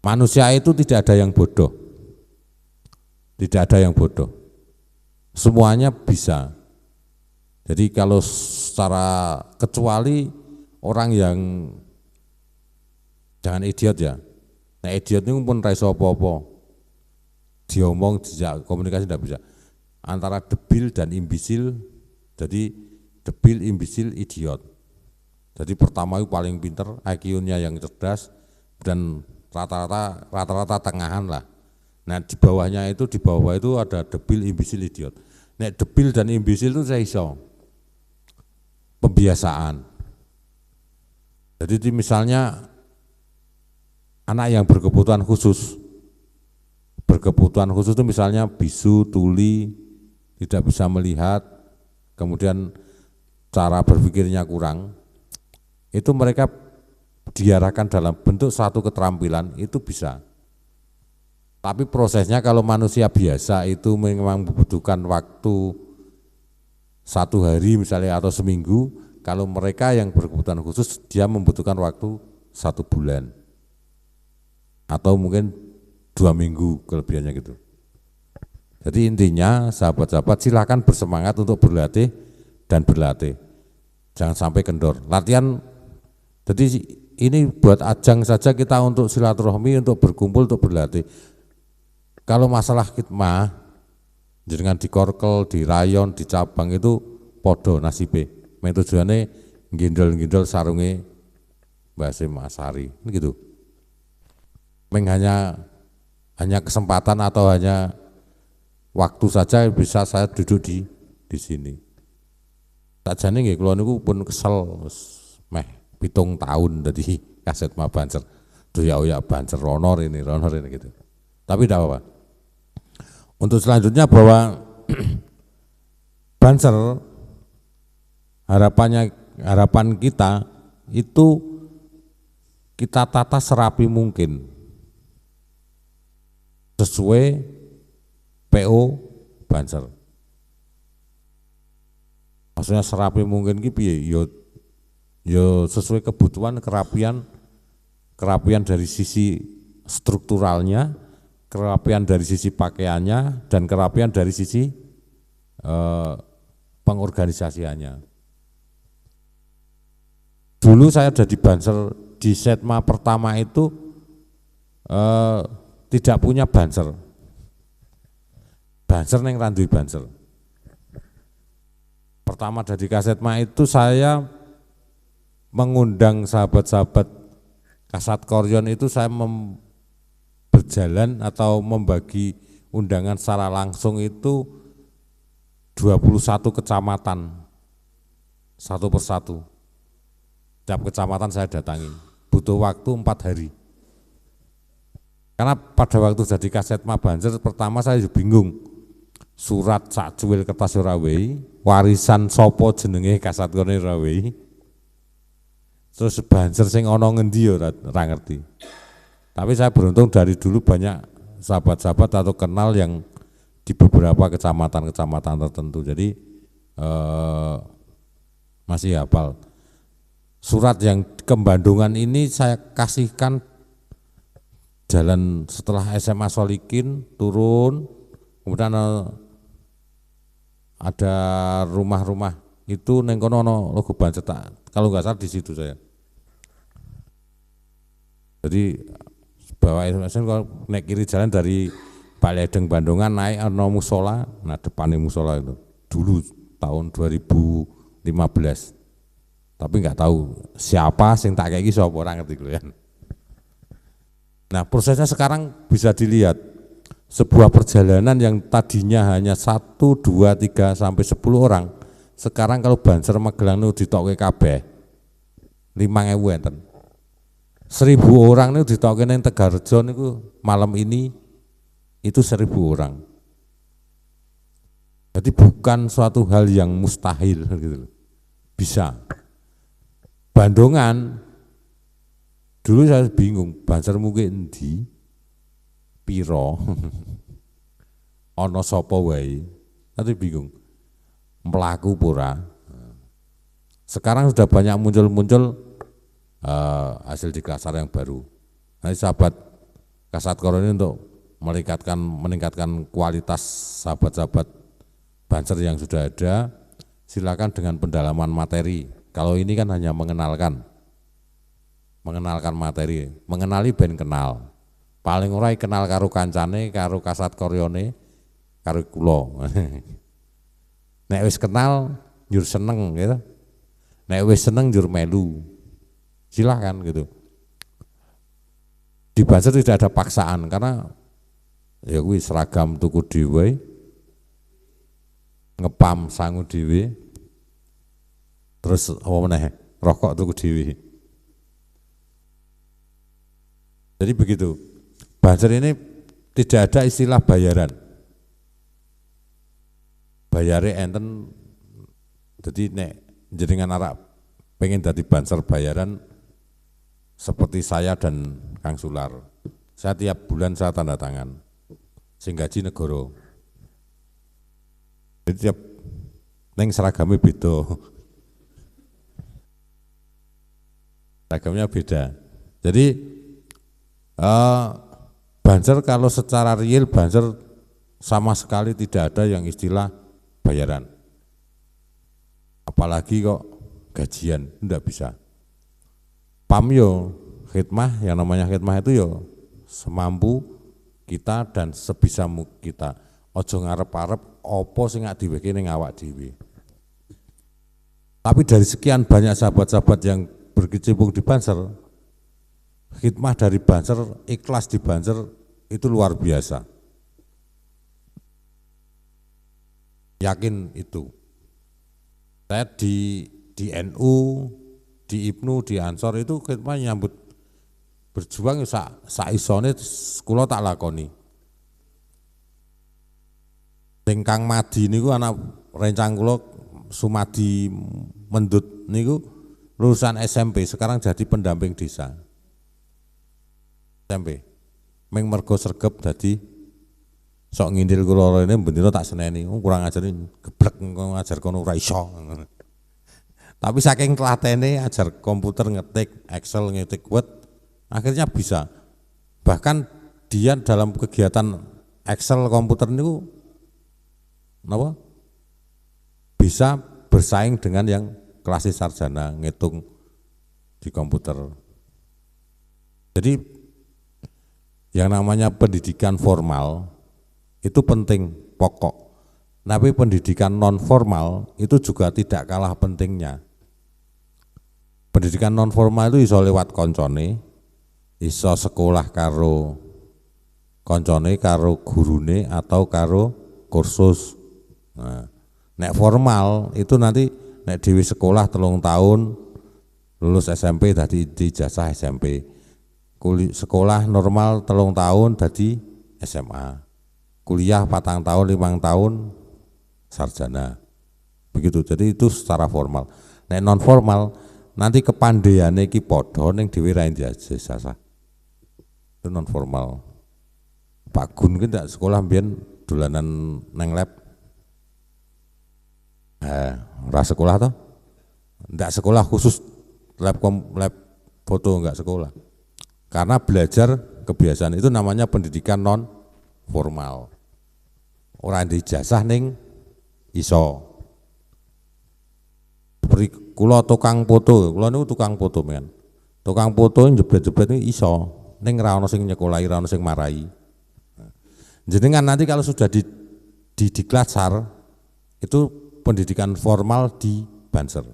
Manusia itu tidak ada yang bodoh. Tidak ada yang bodoh. Semuanya bisa. Jadi kalau secara kecuali orang yang jangan idiot ya. Nah idiot ini pun ra iso apa-apa. Diomong, dijak komunikasi tidak bisa. Antara debil dan imbisil, jadi debil, imbisil, idiot. Jadi pertama itu paling pinter, IQ-nya yang cerdas, dan rata-rata tengahan lah. Nah di bawahnya itu, di bawah itu ada debil, imbisil, idiot. Nek debil dan imbisil itu saya iso. Pembiasaan. Jadi misalnya anak yang berkebutuhan khusus itu misalnya bisu, tuli, tidak bisa melihat, kemudian cara berpikirnya kurang, itu mereka diarahkan dalam bentuk satu keterampilan itu bisa. Tapi prosesnya kalau manusia biasa itu memang membutuhkan waktu 1 hari misalnya atau seminggu, kalau mereka yang berkebutuhan khusus dia membutuhkan waktu 1 bulan atau mungkin 2 minggu kelebihannya gitu. Jadi intinya sahabat-sahabat silakan bersemangat untuk berlatih dan berlatih. Jangan sampai kendor. Latihan, jadi ini buat ajang saja kita untuk silaturahmi, untuk berkumpul, untuk berlatih. Kalau masalah khidmah, jenengan di korkel, di rayon, di cabang itu podo nasibe. Main tujuannya ngindel-ngindel sarunge Mbak Sim Asari, gitu. Hanya kesempatan atau hanya waktu saja bisa saya duduk di sini. Sakjane nggih kula niku pun kesel meh 7 tahun dadi kaset mah Banser. Doyak-oyak Banser ronor ini gitu. Tapi tidak apa-apa. Untuk selanjutnya bahwa Banser harapan kita itu kita tata serapi mungkin sesuai PO Banser. Maksudnya serapi mungkin ki piye? Yo sesuai kebutuhan kerapian dari sisi strukturalnya, kerapian dari sisi pakaiannya, dan kerapian dari sisi pengorganisasiannya. Dulu saya ada di Banser, di Setma pertama itu tidak punya Banser. Banser neng randui Banser. Pertama dari Kasetma itu saya mengundang sahabat-sahabat Kasat Koryon itu saya berjalan atau membagi undangan secara langsung itu 21 kecamatan satu persatu. Tiap kecamatan saya datangi, butuh waktu 4 hari. Karena pada waktu jadi Kasetma Banser pertama saya bingung, surat sak cuwil kertas ora wehi, warisan sopo jenenge Kasat Koryon ora wehi. Terus Banser sing ana ngendi ora ngerti. Tapi saya beruntung dari dulu banyak sahabat-sahabat atau kenal yang di beberapa kecamatan-kecamatan tertentu. Jadi masih hafal. Surat yang ke Bandungan ini saya kasihkan jalan setelah SMA Solikin turun, kemudian ada rumah-rumah itu neng kono logo Banser, kalau nggak salah di situ saya. Jadi bawa SMS kalau naik kiri jalan dari Baledeng Bandungan naik ono musola, nah depannya musola itu dulu tahun 2015. Tapi nggak tahu siapa sing tak kayak sapa ora ngerti kalian. Nah, prosesnya sekarang bisa dilihat. Sebuah perjalanan yang tadinya hanya 1, 2, 3 sampai 10 orang, sekarang kalau Banser Magelang itu ditokke kabeh 5.000 enten. 1.000 orang itu ditokke nang Tegarjo niku malam ini itu 1.000 orang. Jadi bukan suatu hal yang mustahil gitu. Bisa. Bandungan dulu saya bingung, Banser mungkin di piro ono sapa wae, nanti bingung melaku pura. Sekarang sudah banyak muncul hasil di Kasar yang baru. Nanti sahabat Kasat Koryon ini untuk meningkatkan kualitas sahabat-sahabat Banser yang sudah ada, silakan dengan pendalaman materi. Kalau ini kan hanya mengenalkan materi, mengenali ben kenal. Paling ora kenal karo kancane, karo Kasat Koryone, karo kula. Nek wis kenal njur seneng gitu. Nek wis seneng njur melu. Silakan gitu. Di Banser tidak ada paksaan karena ya kuwi seragam tuku dhewe, ngepam sangu dhewe, terus apa meneh rokok tuku dhewe. Jadi begitu. Banser ini tidak ada istilah bayaran. Bayare enten, jadi nek jenengan arek pengen dadi Banser bayaran seperti saya dan Kang Sular. Saya tiap bulan saya tanda tangan. Sing gaji negara. Jadi tiap neng seragamnya beda. Seragamnya beda. Jadi Banser kalau secara real Banser sama sekali tidak ada yang istilah bayaran. Apalagi kok gajian, enggak bisa. PAM yo khidmah, yang namanya khidmah itu yo semampu kita dan sebisa kita. Ojo ngarep-arep apa sing gak diweke ning awak dhewe. Tapi dari sekian banyak sahabat-sahabat yang berkecimpung di Banser, khidmah dari Banser, ikhlas di Banser itu luar biasa. Yakin itu. Saya di NU, di IPNU, di Ansor itu khidmah nyambut berjuang sak isone kula tak lakoni. Sing Kang Madi niku anak rencang kula Sumadi Mendut niku lulusan SMP, sekarang jadi pendamping desa. SMP. Ming mergo sregep dadi sok ngindil kula rene bendina tak seneni. Kurang ajari geblek ngajar kono ora iso. Tapi saking telatene ajar komputer ngetik, Excel ngetik Word, akhirnya bisa. Bahkan dia dalam kegiatan Excel komputer niku napa? Bisa bersaing dengan yang kelas sarjana ngitung di komputer. Jadi yang namanya pendidikan formal itu penting, pokok. Tapi pendidikan non formal itu juga tidak kalah pentingnya. Pendidikan non formal itu iso lewat koncone, iso sekolah karo koncone, karo gurune atau karo kursus. Nah, nek formal itu nanti nek dhewe sekolah 3 tahun lulus SMP dadi ijazah SMP. Sekolah normal 3 tahun dadi SMA. Kuliah 4 tahun, 5 tahun sarjana. Begitu. Jadi itu secara formal. Nek non formal nanti kepandaiane iki padha ning dhewe ra ijazah. Itu non formal. Pak Gun ki ndak sekolah mbiyen dolanan neng lab. Ora sekolah toh? Ndak sekolah khusus lab foto, enggak sekolah. Karena belajar kebiasaan itu namanya pendidikan non formal. Orang di ijazah ning iso. Seperti kula tukang foto, kula niku tukang foto men. Tukang foto jebret-jebret niku iso, ning ra ono sing nyekolahi, ra ono sing marahi. Jenengan nanti kalau sudah di Klatsar itu pendidikan formal di Banser.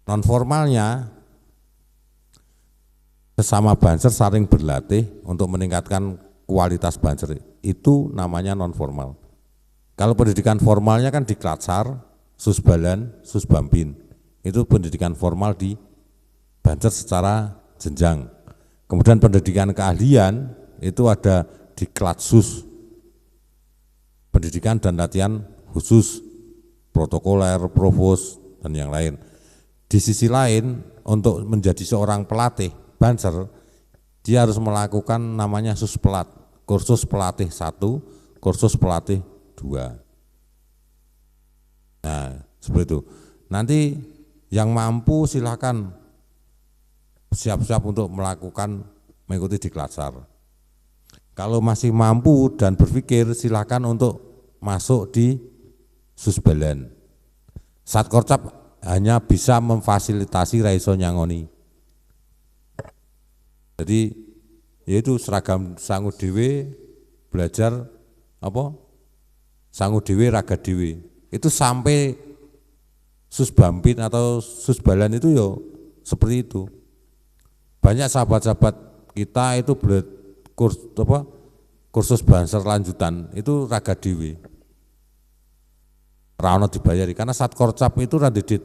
Non formalnya sesama Banser saling berlatih untuk meningkatkan kualitas Banser, itu namanya non formal. Kalau pendidikan formalnya kan di Klatsar, Susbalan, Susbambin, itu pendidikan formal di Banser secara jenjang. Kemudian pendidikan keahlian itu ada di Klatsus, pendidikan dan latihan khusus, protokoler, provos, dan yang lain. Di sisi lain, untuk menjadi seorang pelatih Banser, dia harus melakukan namanya suspelat, kursus pelatih 1, kursus pelatih 2. Nah, seperti itu. Nanti yang mampu silakan siap-siap untuk mengikuti di Klatsar. Kalau masih mampu dan berpikir, silakan untuk masuk di Susbalan. Satkorcap hanya bisa memfasilitasi raiso nyangoni. Jadi yaitu seragam sangu dewe, belajar apa? Sangu dewe, raga dewe. Itu sampai Susbambin atau Susbalan itu yo seperti itu. Banyak sahabat-sahabat kita itu kursus Banser lanjutan itu raga dewe. Ra ono dibayari karena Satkorcap itu ra didit.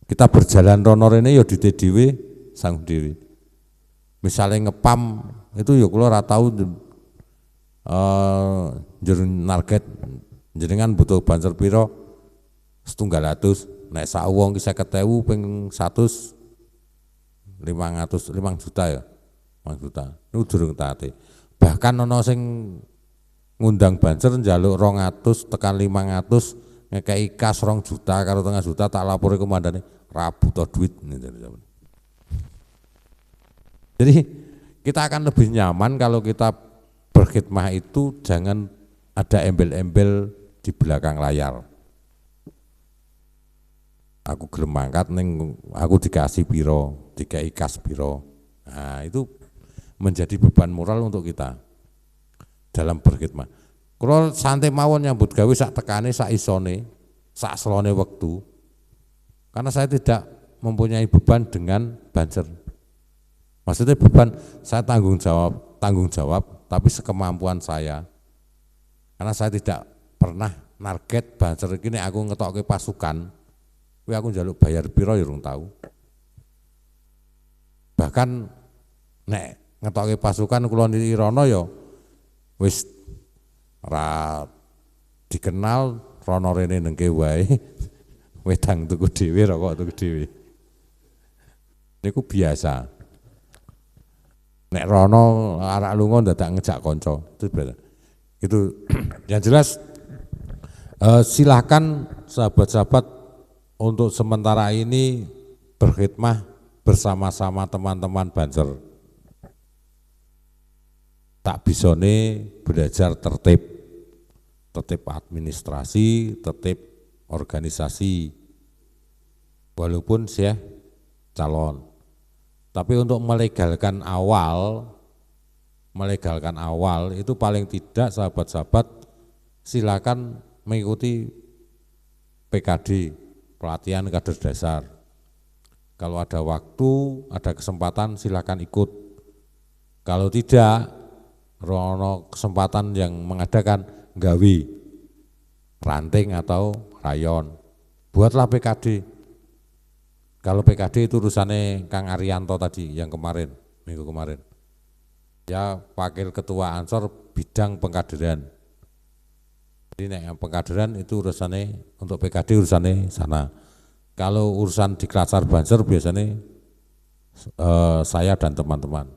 Kita berjalan rono rene yo didit dhewe, sang dhewe. Misalnya ngepam itu yo kula ora tau njur target jenengan butuh Banser pira 700, nek sak wong ki 50.000 ping 100 5 juta ya. 5 juta. Niku durung tate. Bahkan ana sing ngundang Banser njaluk 200 tekan 500 ngekei kas 2 juta karo 3 juta tak lapori komandane ra butuh duit. Jadi kita akan lebih nyaman kalau kita berkhidmah itu jangan ada embel-embel di belakang layar. Aku gelem mangkat ning aku dikasih piro, dikai kas piro. Nah, itu menjadi beban moral untuk kita dalam berkhidmat. Kula santai mawon nyambut gawe sak tekane, sak isone, sak selone wektu. Karena saya tidak mempunyai beban dengan Banser. Maksudnya beban saya tanggung jawab, tapi sekemampuan saya. Karena saya tidak pernah target Banser ini aku ngetokke pasukan, kuwi aku njaluk bayar piro ya urung tahu. Bahkan nek ngetokke pasukan kula nirono ya wis ora dikenal rono rene nengke wae. Wedang tuku dhewe, rokok tuku dhewe. Niku biasa. Nek rono arak lunga dadak ngejak kanca. Itu yang jelas silakan sahabat-sahabat untuk sementara ini berkhidmah bersama-sama teman-teman Banser. Tak bisone belajar tertib administrasi, tertib organisasi, walaupun saya calon. Tapi untuk melegalkan awal itu paling tidak sahabat-sahabat silakan mengikuti PKD, pelatihan kader dasar. Kalau ada waktu, ada kesempatan silakan ikut. Kalau tidak, rono kesempatan yang mengadakan gawe ranting atau rayon, buatlah PKD. Kalau PKD itu urusannya Kang Arianto tadi yang minggu kemarin. Ya wakil ketua Ansor bidang pengkaderan. Jadi yang pengkaderan itu urusannya untuk PKD urusannya sana. Kalau urusan di Klatsar Banser biasanya saya dan teman-teman.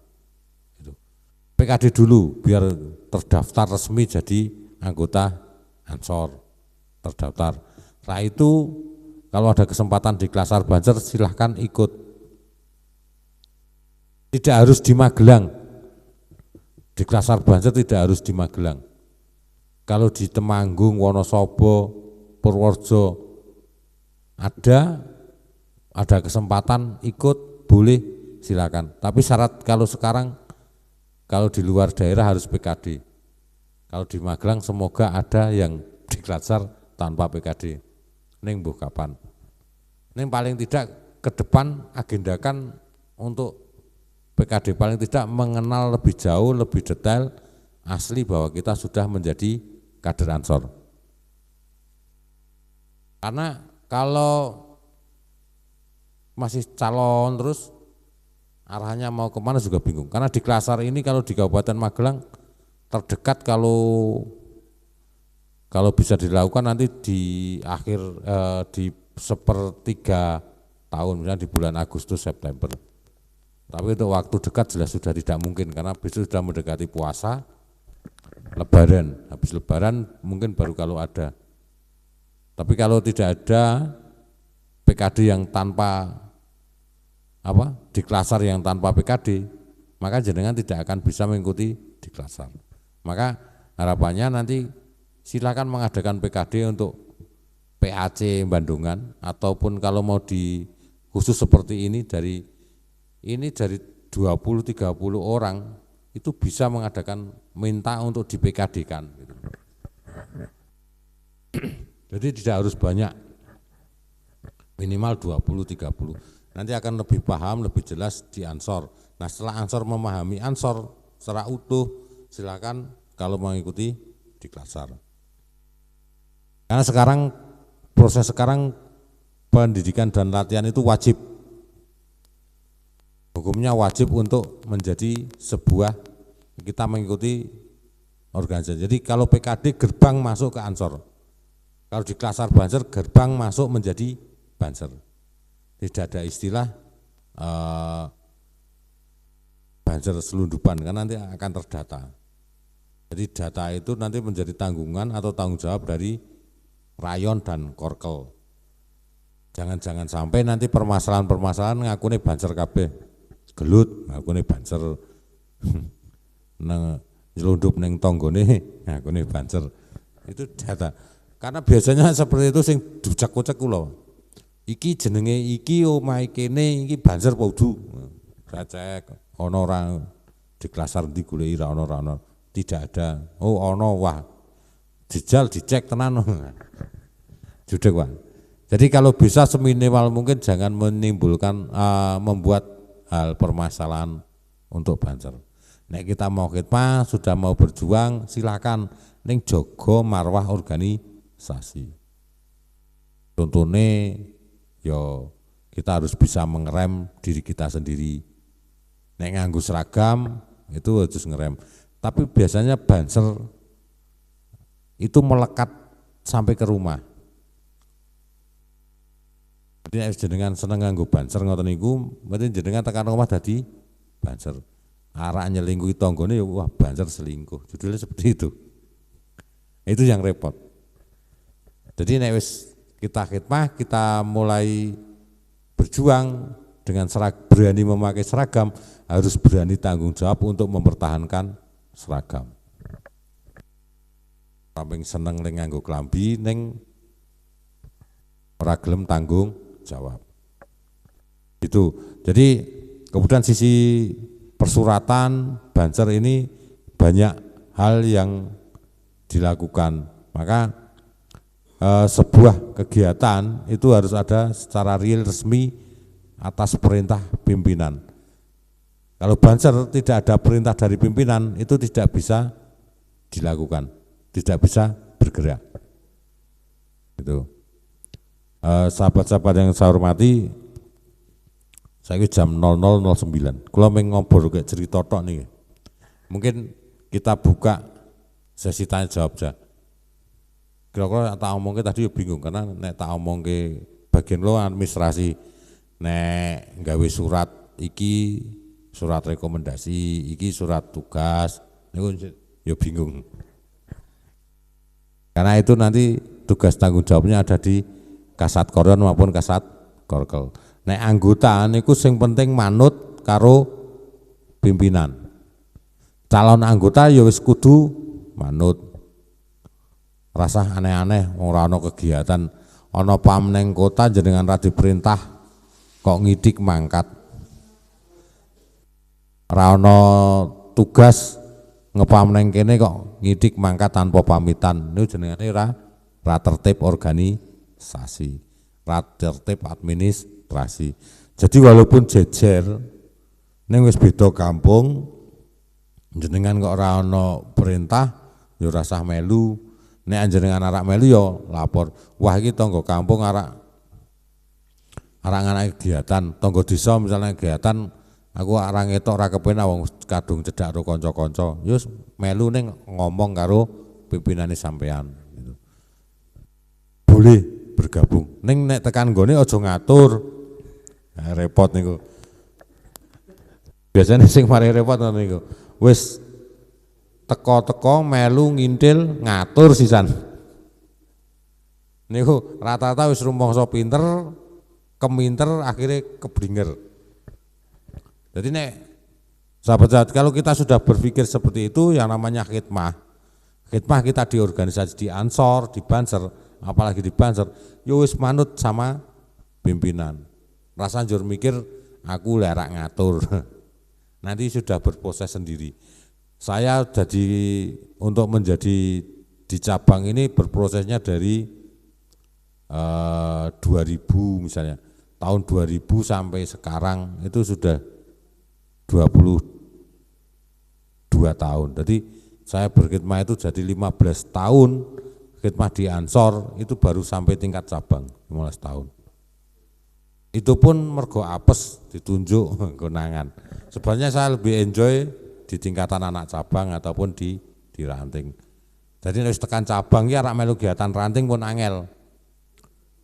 PKD dulu biar terdaftar resmi jadi anggota Ansor, terdaftar. Setelah itu kalau ada kesempatan di Klatsar Banser silahkan ikut. Tidak harus di Magelang. Di Klatsar Banser tidak harus di Magelang. Kalau di Temanggung, Wonosobo, Purworejo ada kesempatan ikut, boleh silakan. Tapi syarat kalau sekarang kalau di luar daerah harus PKD. Kalau di Magelang semoga ada yang di Klatsar tanpa PKD. Ning mbuh kapan. Ning paling tidak ke depan agendakan untuk PKD, paling tidak mengenal lebih jauh, lebih detail asli bahwa kita sudah menjadi kader Ansor. Karena kalau masih calon terus arahnya mau kemana juga bingung. Karena di Klatsar ini kalau di Kabupaten Magelang terdekat kalau bisa dilakukan nanti di akhir di sepertiga tahun, misalnya di bulan Agustus September. Tapi untuk waktu dekat jelas sudah tidak mungkin karena besok sudah mendekati puasa, Lebaran. Habis Lebaran mungkin baru kalau ada. Tapi kalau tidak ada PKD yang tanpa di Klatsar yang tanpa PKD, maka jenengan tidak akan bisa mengikuti di Klatsar. Maka harapannya nanti silakan mengadakan PKD untuk PAC Bandungan ataupun kalau mau di khusus seperti ini dari 20-30 orang itu bisa mengadakan minta untuk di PKD-kan. Jadi tidak harus banyak, minimal 20-30. Nanti akan lebih paham, lebih jelas di Ansor. Nah setelah Ansor memahami Ansor secara utuh, silakan kalau mengikuti di Klatsar. Karena proses sekarang pendidikan dan latihan itu wajib. Hukumnya wajib untuk menjadi sebuah, kita mengikuti organisasi. Jadi kalau PKD gerbang masuk ke Ansor. Kalau di Klatsar Banser gerbang masuk menjadi Banser. Tidak ada istilah Banser selundupan karena nanti akan terdata. Jadi data itu nanti menjadi tanggungan atau tanggung jawab dari rayon dan korkel. Jangan sampai nanti permasalahan ngakune Banser kabeh. Gelut ngakune Banser. nyelundup ning tanggane ngakune banser. Itu data. Karena biasanya seperti itu sing dicek-cek kula. Iki jenenge iki omahe kene iki banser apa udu. Saya cek ana ora di klasar ndi goleki ra ana. Tidak ada. Oh ana wah. Dijal dicek tenan. Judek Pak. Jadi kalau bisa seminimal mungkin jangan menimbulkan membuat hal permasalahan untuk banser. Nek kita mau khidmah, sudah mau berjuang, silakan ning jaga marwah organisasi. Contohnya yo kita harus bisa mengerem diri kita sendiri. Nek nganggo seragam itu harus ngerem. Tapi biasanya banser itu melekat sampai ke rumah. Jadi nek jenengan seneng nganggo banser ngoten niku, berarti jenengan tekan rumah dadi banser. Arak nyelingkuhi tanggane ya wah banser selingkuh. Judulnya seperti itu. Itu yang repot. Jadi nek wis kita khidmah, kita mulai berjuang dengan berani memakai seragam, harus berani tanggung jawab untuk mempertahankan seragam. Samping seneng ning nganggo klambi ning ora gelem tanggung jawab. Itu. Jadi kemudian sisi persuratan banser ini banyak hal yang dilakukan. Maka sebuah kegiatan itu harus ada secara real resmi atas perintah pimpinan. Kalau banser tidak ada perintah dari pimpinan itu tidak bisa dilakukan, tidak bisa bergerak. Itu. Sahabat-sahabat yang saya hormati, saya jam 00.09. Kalau ngobrol kayak cerita tok nih, mungkin kita buka sesi tanya jawab aja. Kira-kira tak omongke tadi bingung karena nek tak omongke bagian lo administrasi, nek nggawe surat iki surat rekomendasi, iki surat tugas, niku ya bingung. Karena itu nanti tugas tanggung jawabnya ada di Kasat Koryon maupun Kasat Korkel. Nek anggota niku sing penting manut karo pimpinan. Calon anggota ya wis kudu manut. Rasa aneh-aneh ora ana kegiatan ana pam ning kota jenengan ra diperintah kok ngidik mangkat. Ora ana tugas ngepam ning kene kok ngidik mangkat tanpa pamitan. Niku jenengane ra tertib organisasi, ra tertib administrasi. Jadi walaupun jejer ning wis beda kampung jenengan kok ora ana perintah ya ora usah melu. Nek jenengan arak melu ya lapor. Wah iki tangga kampung arak ana kegiatan, tangga desa misalnya kegiatan aku arang ngetok ora kepenak wong kadung cedhak karo kanca-kanca. Ya melu ning ngomong karo pimpinane sampean gitu. Boleh bergabung. Ning nek tekan nggone aja ngatur. Nah, repot niku. Biasanya sing mari repot ngono niku. Wis teko-teko melu ngintil ngatur sisan. Niku rata-rata wis rumangsa pinter, keminter akhirnya keblinger. Jadi nek sahabat-sahabat kalau kita sudah berpikir seperti itu yang namanya khidmah kita di organisasi, di Ansor, di Banser, apalagi di Banser, yo wis manut sama pimpinan. Rasa njur mikir aku lerak ngatur. Nanti sudah berproses sendiri. Saya jadi untuk menjadi di cabang ini berprosesnya dari 2000 misalnya, tahun 2000 sampai sekarang itu sudah 22 tahun. Jadi saya berkhidmah itu jadi 15 tahun khidmah di Ansor itu baru sampai tingkat cabang 15 tahun. Itu pun mergo apes ditunjuk konangan. Sebenarnya saya lebih enjoy di tingkatan anak cabang ataupun di ranting. Jadi nek tekan cabang ya rak melu kegiatan ranting pun angel.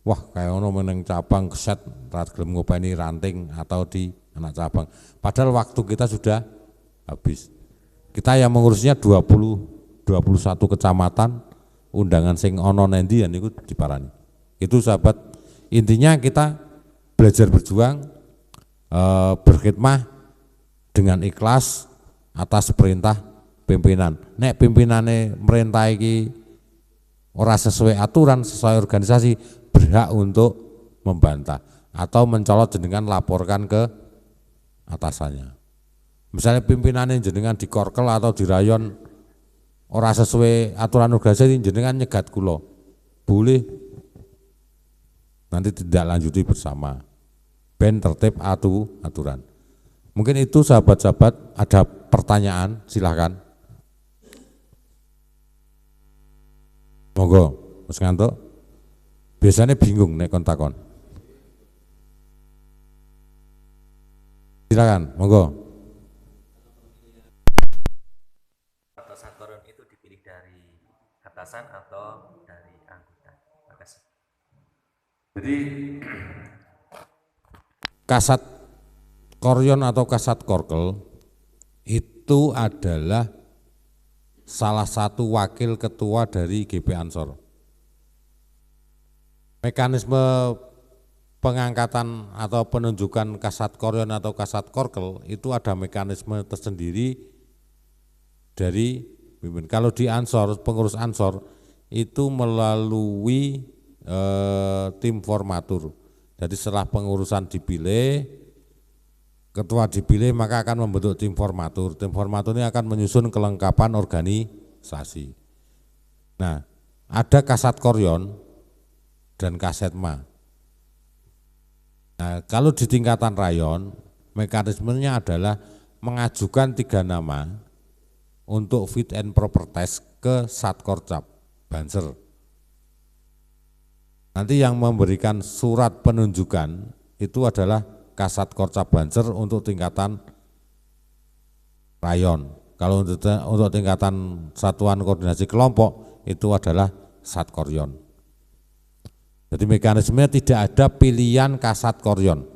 Wah, kayak ono meneng cabang keset ra gelem ngopeni ranting atau di anak cabang. Padahal waktu kita sudah habis. Kita yang mengurusnya 21 kecamatan, undangan sing ono nendi ya niku diparani. Itu sahabat, intinya kita belajar berjuang, berkhidmah dengan ikhlas atas perintah pimpinan. Nek pimpinane merintah iki ora sesuai aturan, sesuai organisasi, berhak untuk membantah atau mencolot jenengan laporkan ke atasannya. Misalnya pimpinannya jenengan di korkel atau di rayon ora sesuai aturan organisasi, jenengan nyegat kulo, boleh, nanti tidak lanjuti bersama, ben tertib aturan. Mungkin itu sahabat-sahabat, ada pertanyaan silahkan. Monggo, Mas ngantuk. Biasanya bingung nek kontakon. Silakan, monggo. Atasan koron itu dipilih dari atasan atau dari anggota? Makasih. Jadi kasat koryon atau kasat korkel itu adalah salah satu wakil ketua dari GP Ansor. Mekanisme pengangkatan atau penunjukan kasat koryon atau kasat korkel itu ada mekanisme tersendiri dari pimpin. Kalau di Ansor, pengurus Ansor itu melalui tim formatur. Jadi setelah pengurusan dipilih, ketua dipilih, maka akan membentuk tim formatur. Tim formatur ini akan menyusun kelengkapan organisasi. Nah, ada kasat koryon dan kasetma. Nah, kalau di tingkatan rayon, mekanismenya adalah mengajukan 3 nama untuk fit and proper test ke Satkorcap Banser. Nanti yang memberikan surat penunjukan itu adalah Kasat Korcap Banser untuk tingkatan rayon. Kalau untuk tingkatan satuan koordinasi kelompok itu adalah Satkoryon. Jadi mekanismenya tidak ada pilihan Kasat Koryon.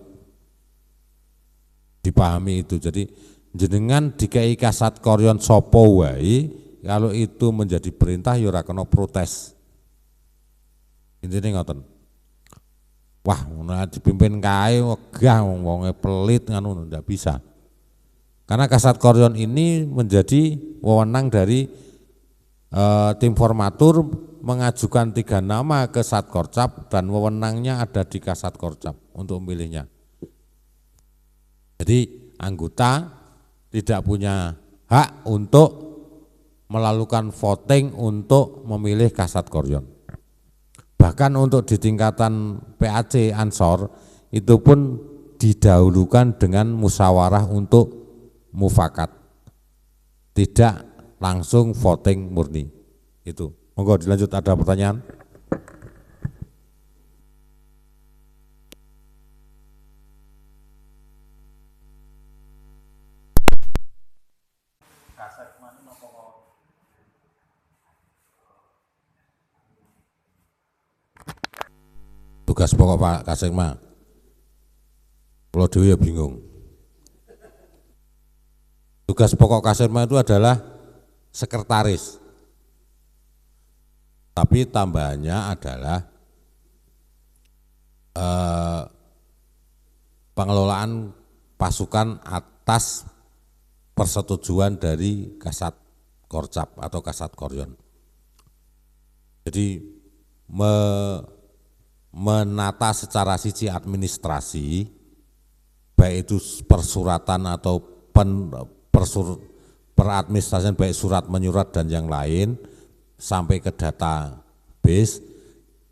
Dipahami itu. Jadi jenengan dikai Kasat Koryon sopo wae, kalau itu menjadi perintah ya ora kena protes. Intine ngoten. Wah, ora dipimpin kae wegah wonge pelit ngono ndak bisa. Karena Kasat Koryon ini menjadi wewenang dari tim formatur mengajukan 3 nama ke Satkorcap dan wewenangnya ada di Kasat Korcap untuk memilihnya. Jadi anggota tidak punya hak untuk melakukan voting untuk memilih Kasat Koryon. Bahkan untuk di tingkatan PAC Ansor itu pun didahulukan dengan musyawarah untuk mufakat, tidak langsung voting murni. Itu. Monggo dilanjut, ada pertanyaan? Tugas pokok Pak Kasekma, kalau dewi ya bingung. Tugas pokok Kasekma itu adalah sekretaris, tapi tambahannya adalah pengelolaan pasukan atas persetujuan dari Kasat Korcap atau Kasat Koryon. Jadi menata secara sisi administrasi, baik itu persuratan atau peradministrasian, baik surat menyurat dan yang lain, sampai ke database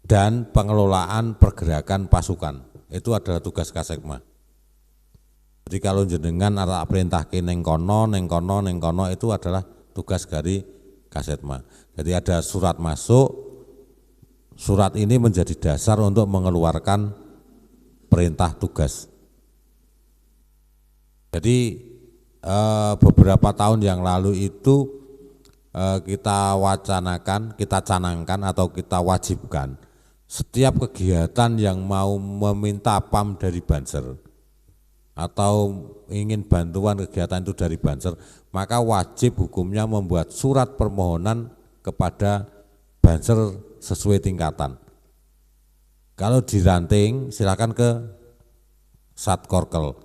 dan pengelolaan pergerakan pasukan, itu adalah tugas Kasekma. Jadi kalau jenengan arah perintah neng kono itu adalah tugas dari Kasetma. Jadi ada surat masuk. Surat ini menjadi dasar untuk mengeluarkan perintah tugas. Jadi beberapa tahun yang lalu itu kita wacanakan, kita canangkan atau kita wajibkan setiap kegiatan yang mau meminta PAM dari Banser atau ingin bantuan kegiatan itu dari Banser, maka wajib hukumnya membuat surat permohonan kepada Banser sesuai tingkatan. Kalau di ranting silakan ke Satkorkel.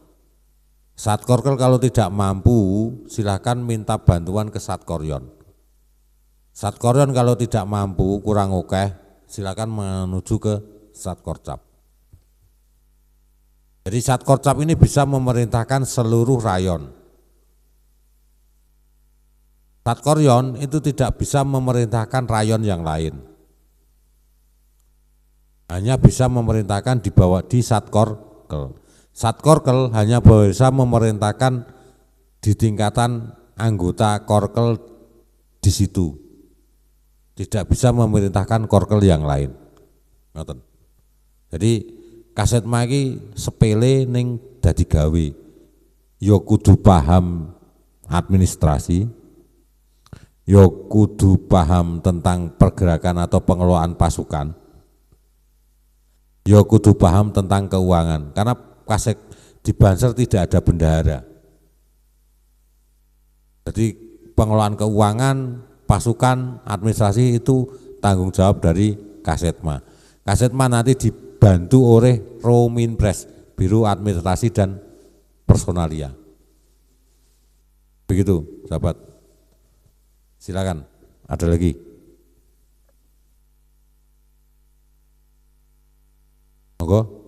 Satkorkel kalau tidak mampu silakan minta bantuan ke Satkoryon. Satkoryon kalau tidak mampu kurang oke silakan menuju ke Satkorcap. Jadi Satkorcap ini bisa memerintahkan seluruh rayon. Satkoryon itu tidak bisa memerintahkan rayon yang lain. Hanya bisa memerintahkan di bawah di Satkorkel. Satkorkel hanya bisa memerintahkan di tingkatan anggota korkel di situ. Tidak bisa memerintahkan korkel yang lain. Jadi Kasetma iki sepele ning dadi gawe. Ya kudu paham administrasi, ya kudu paham tentang pergerakan atau pengelolaan pasukan, ya kudu paham tentang keuangan. Karena Kasek di Banser tidak ada bendahara. Jadi pengelolaan keuangan, pasukan, administrasi itu tanggung jawab dari Kasetma. Kasetma nanti dibantu oleh Rominpres, Biro Administrasi dan Personalia. Begitu, sahabat. Silakan, ada lagi. Monggo.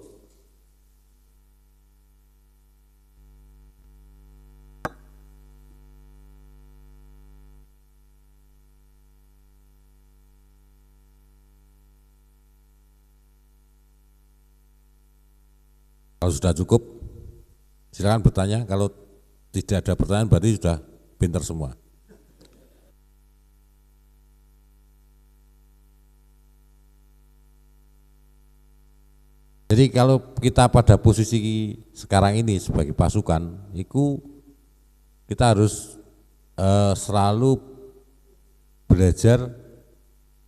Kalau sudah cukup, silakan bertanya. Kalau tidak ada pertanyaan berarti sudah pinter semua. Jadi kalau kita pada posisi sekarang ini sebagai pasukan, itu kita harus selalu belajar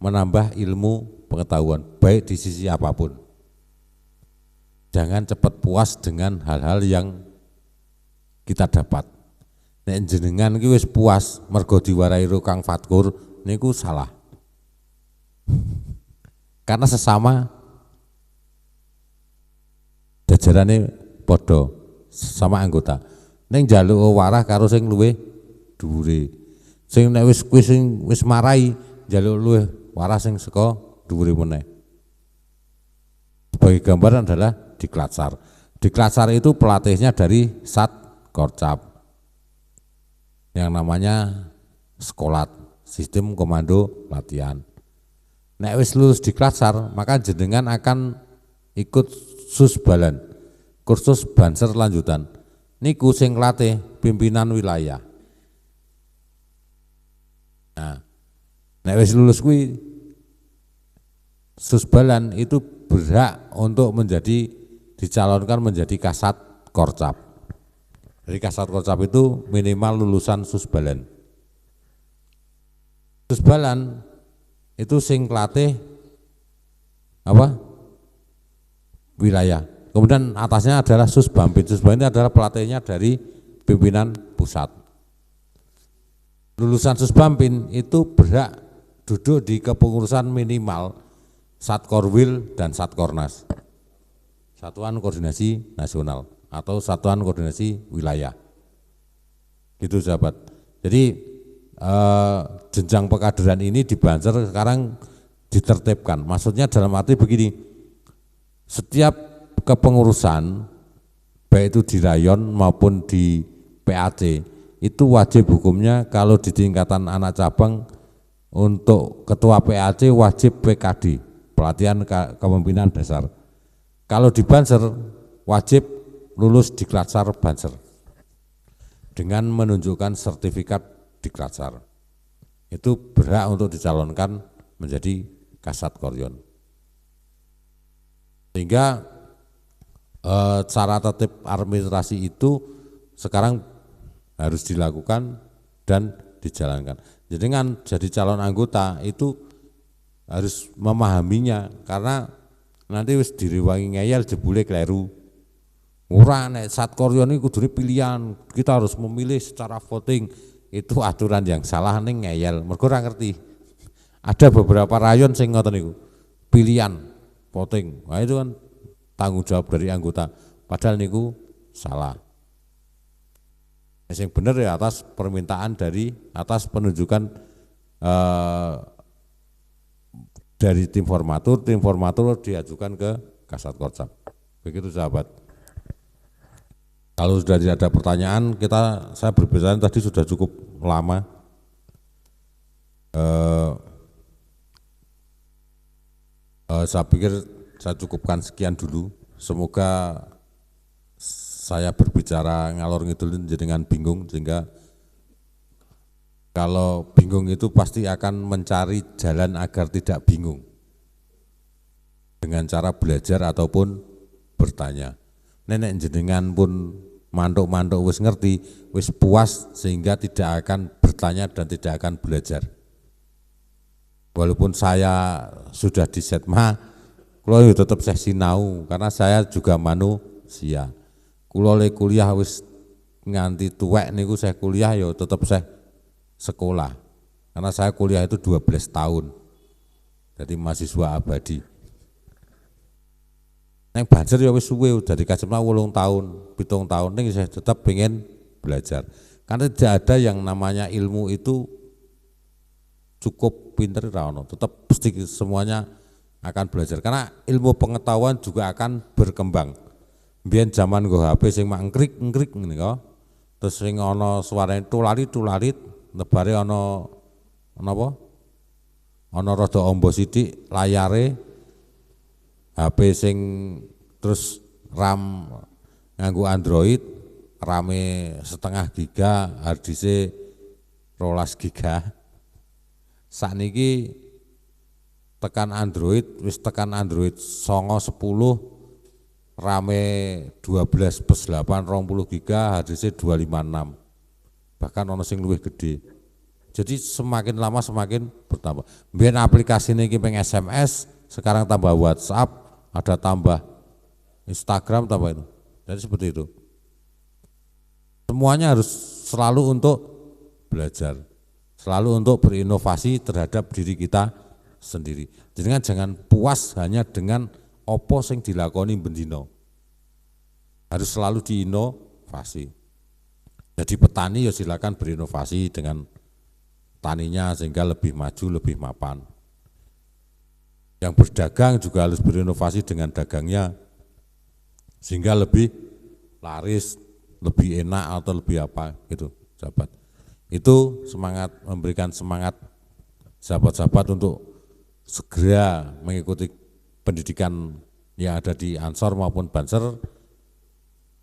menambah ilmu pengetahuan, baik di sisi apapun. Jangan cepat puas dengan hal-hal yang kita dapat. Nek jenengan iki wis puas mergo diwarai Kang Fatkur niku salah. Karena sesama jajarane padha sama anggota. Ning njaluk warah karo sing luwih dhuwure. Sing nek wis marai njaluk luwih warah sing saka dhuwure meneh. Sebagai gambaran adalah Diklatsar. Diklatsar itu pelatihnya dari Satkorcap yang namanya Sekolat, Sistem Komando Latihan. Nek wis lulus Diklatsar, maka jenengan akan ikut Susbalan, kursus Banser lanjutan. Niku sing latih pimpinan wilayah. Nah, nek wis lulus kuwi Susbalan itu berhak untuk dicalonkan menjadi Kasat Korcap. Jadi Kasat Korcap itu minimal lulusan Susbalan. Susbalan itu sing latih apa? Wilayah. Kemudian atasnya adalah Susbampin. Susbampin adalah pelatihnya dari pimpinan pusat. Lulusan Susbampin itu berhak duduk di kepengurusan minimal Satkorwil dan Satkornas. Satuan Koordinasi Nasional atau Satuan Koordinasi Wilayah. Gitu sahabat. Jadi jenjang pekaderan ini di Banser sekarang ditertibkan. Maksudnya dalam arti begini, setiap kepengurusan baik itu di rayon maupun di PAC itu wajib hukumnya kalau di tingkatan anak cabang untuk ketua PAC wajib PKD, pelatihan kepemimpinan dasar. Kalau di Banser wajib lulus Diklatsar Banser dengan menunjukkan sertifikat Diklatsar. Itu berhak untuk dicalonkan menjadi Kasat Koryon. Sehingga cara tertib administrasi itu sekarang harus dilakukan dan dijalankan. Jadi dengan jadi calon anggota itu harus memahaminya, karena nanti wis direwangi ngeyel jebule kleru. Ora nek Satkoryon iku kudune pilihan, kita harus memilih secara voting. Itu aturan yang salah ning ngeyel. Mergo ora ngerti. Ada beberapa rayon sing ngoten niku. Pilihan voting. Wah itu kan tanggung jawab dari anggota. Padahal niku salah. Yang benar ya atas permintaan atas penunjukan dari tim formatur diajukan ke Kasat Korsap. Begitu sahabat. Kalau sudah tidak ada pertanyaan, saya berbicara tadi sudah cukup lama. Saya pikir saya cukupkan sekian dulu. Semoga saya berbicara ngalor ngidul jenengan bingung, sehingga kalau bingung itu pasti akan mencari jalan agar tidak bingung dengan cara belajar ataupun bertanya. Nenek jenengan pun mantuk-mantuk wis ngerti, wis puas, sehingga tidak akan bertanya dan tidak akan belajar. Walaupun saya sudah di Setma, kulo tetap saya sinau karena saya juga manusia. Kulo le kuliah wis nganti tuwek niku saya kuliah ya tetap saya sekolah. Karena saya kuliah itu 12 tahun. Jadi mahasiswa abadi. Neng Banjar ya wis suwe dari Kasepna 8 tahun, 7 tahun ning saya tetap pengen belajar. Karena tidak ada yang namanya ilmu itu cukup pinter rano, tetap pasti semuanya akan belajar. Karena ilmu pengetahuan juga akan berkembang. Biyen zaman nggo HP sing mak engkrik ngene kok. Terus sing ana suarane tulalit, nebare ana napa? Ana rada amba sithik layare HP sing terus RAM nganggo Android, rame 0,5 giga, harddiske 12 giga. Sakniki tekan Android, wis tekan Android 9 10, rame 12+8 20 giga, harddiske 256. Bahkan ono sing luwih gede. Jadi semakin lama semakin bertambah. Biyen aplikasi ini peng SMS, sekarang tambah WhatsApp, ada tambah Instagram, tambah itu. Jadi seperti itu. Semuanya harus selalu untuk belajar, selalu untuk berinovasi terhadap diri kita sendiri. Jadi jangan puas hanya dengan opo sing dilakoni bendino. Harus selalu diinovasi. Jadi petani ya silakan berinovasi dengan taninya sehingga lebih maju, lebih mapan. Yang berdagang juga harus berinovasi dengan dagangnya sehingga lebih laris, lebih enak atau lebih apa gitu, sahabat. Itu semangat, memberikan semangat sahabat-sahabat untuk segera mengikuti pendidikan yang ada di Ansor maupun Banser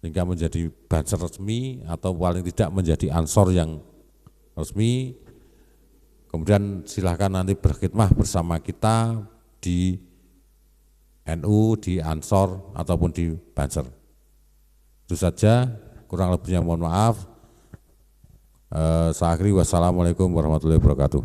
sehingga menjadi Banser resmi atau paling tidak menjadi Ansor yang resmi. Kemudian silahkan nanti berkhidmah bersama kita di NU, di Ansor ataupun di Banser. Itu saja, kurang lebihnya mohon maaf. Saya akhiri, wassalamualaikum warahmatullahi wabarakatuh.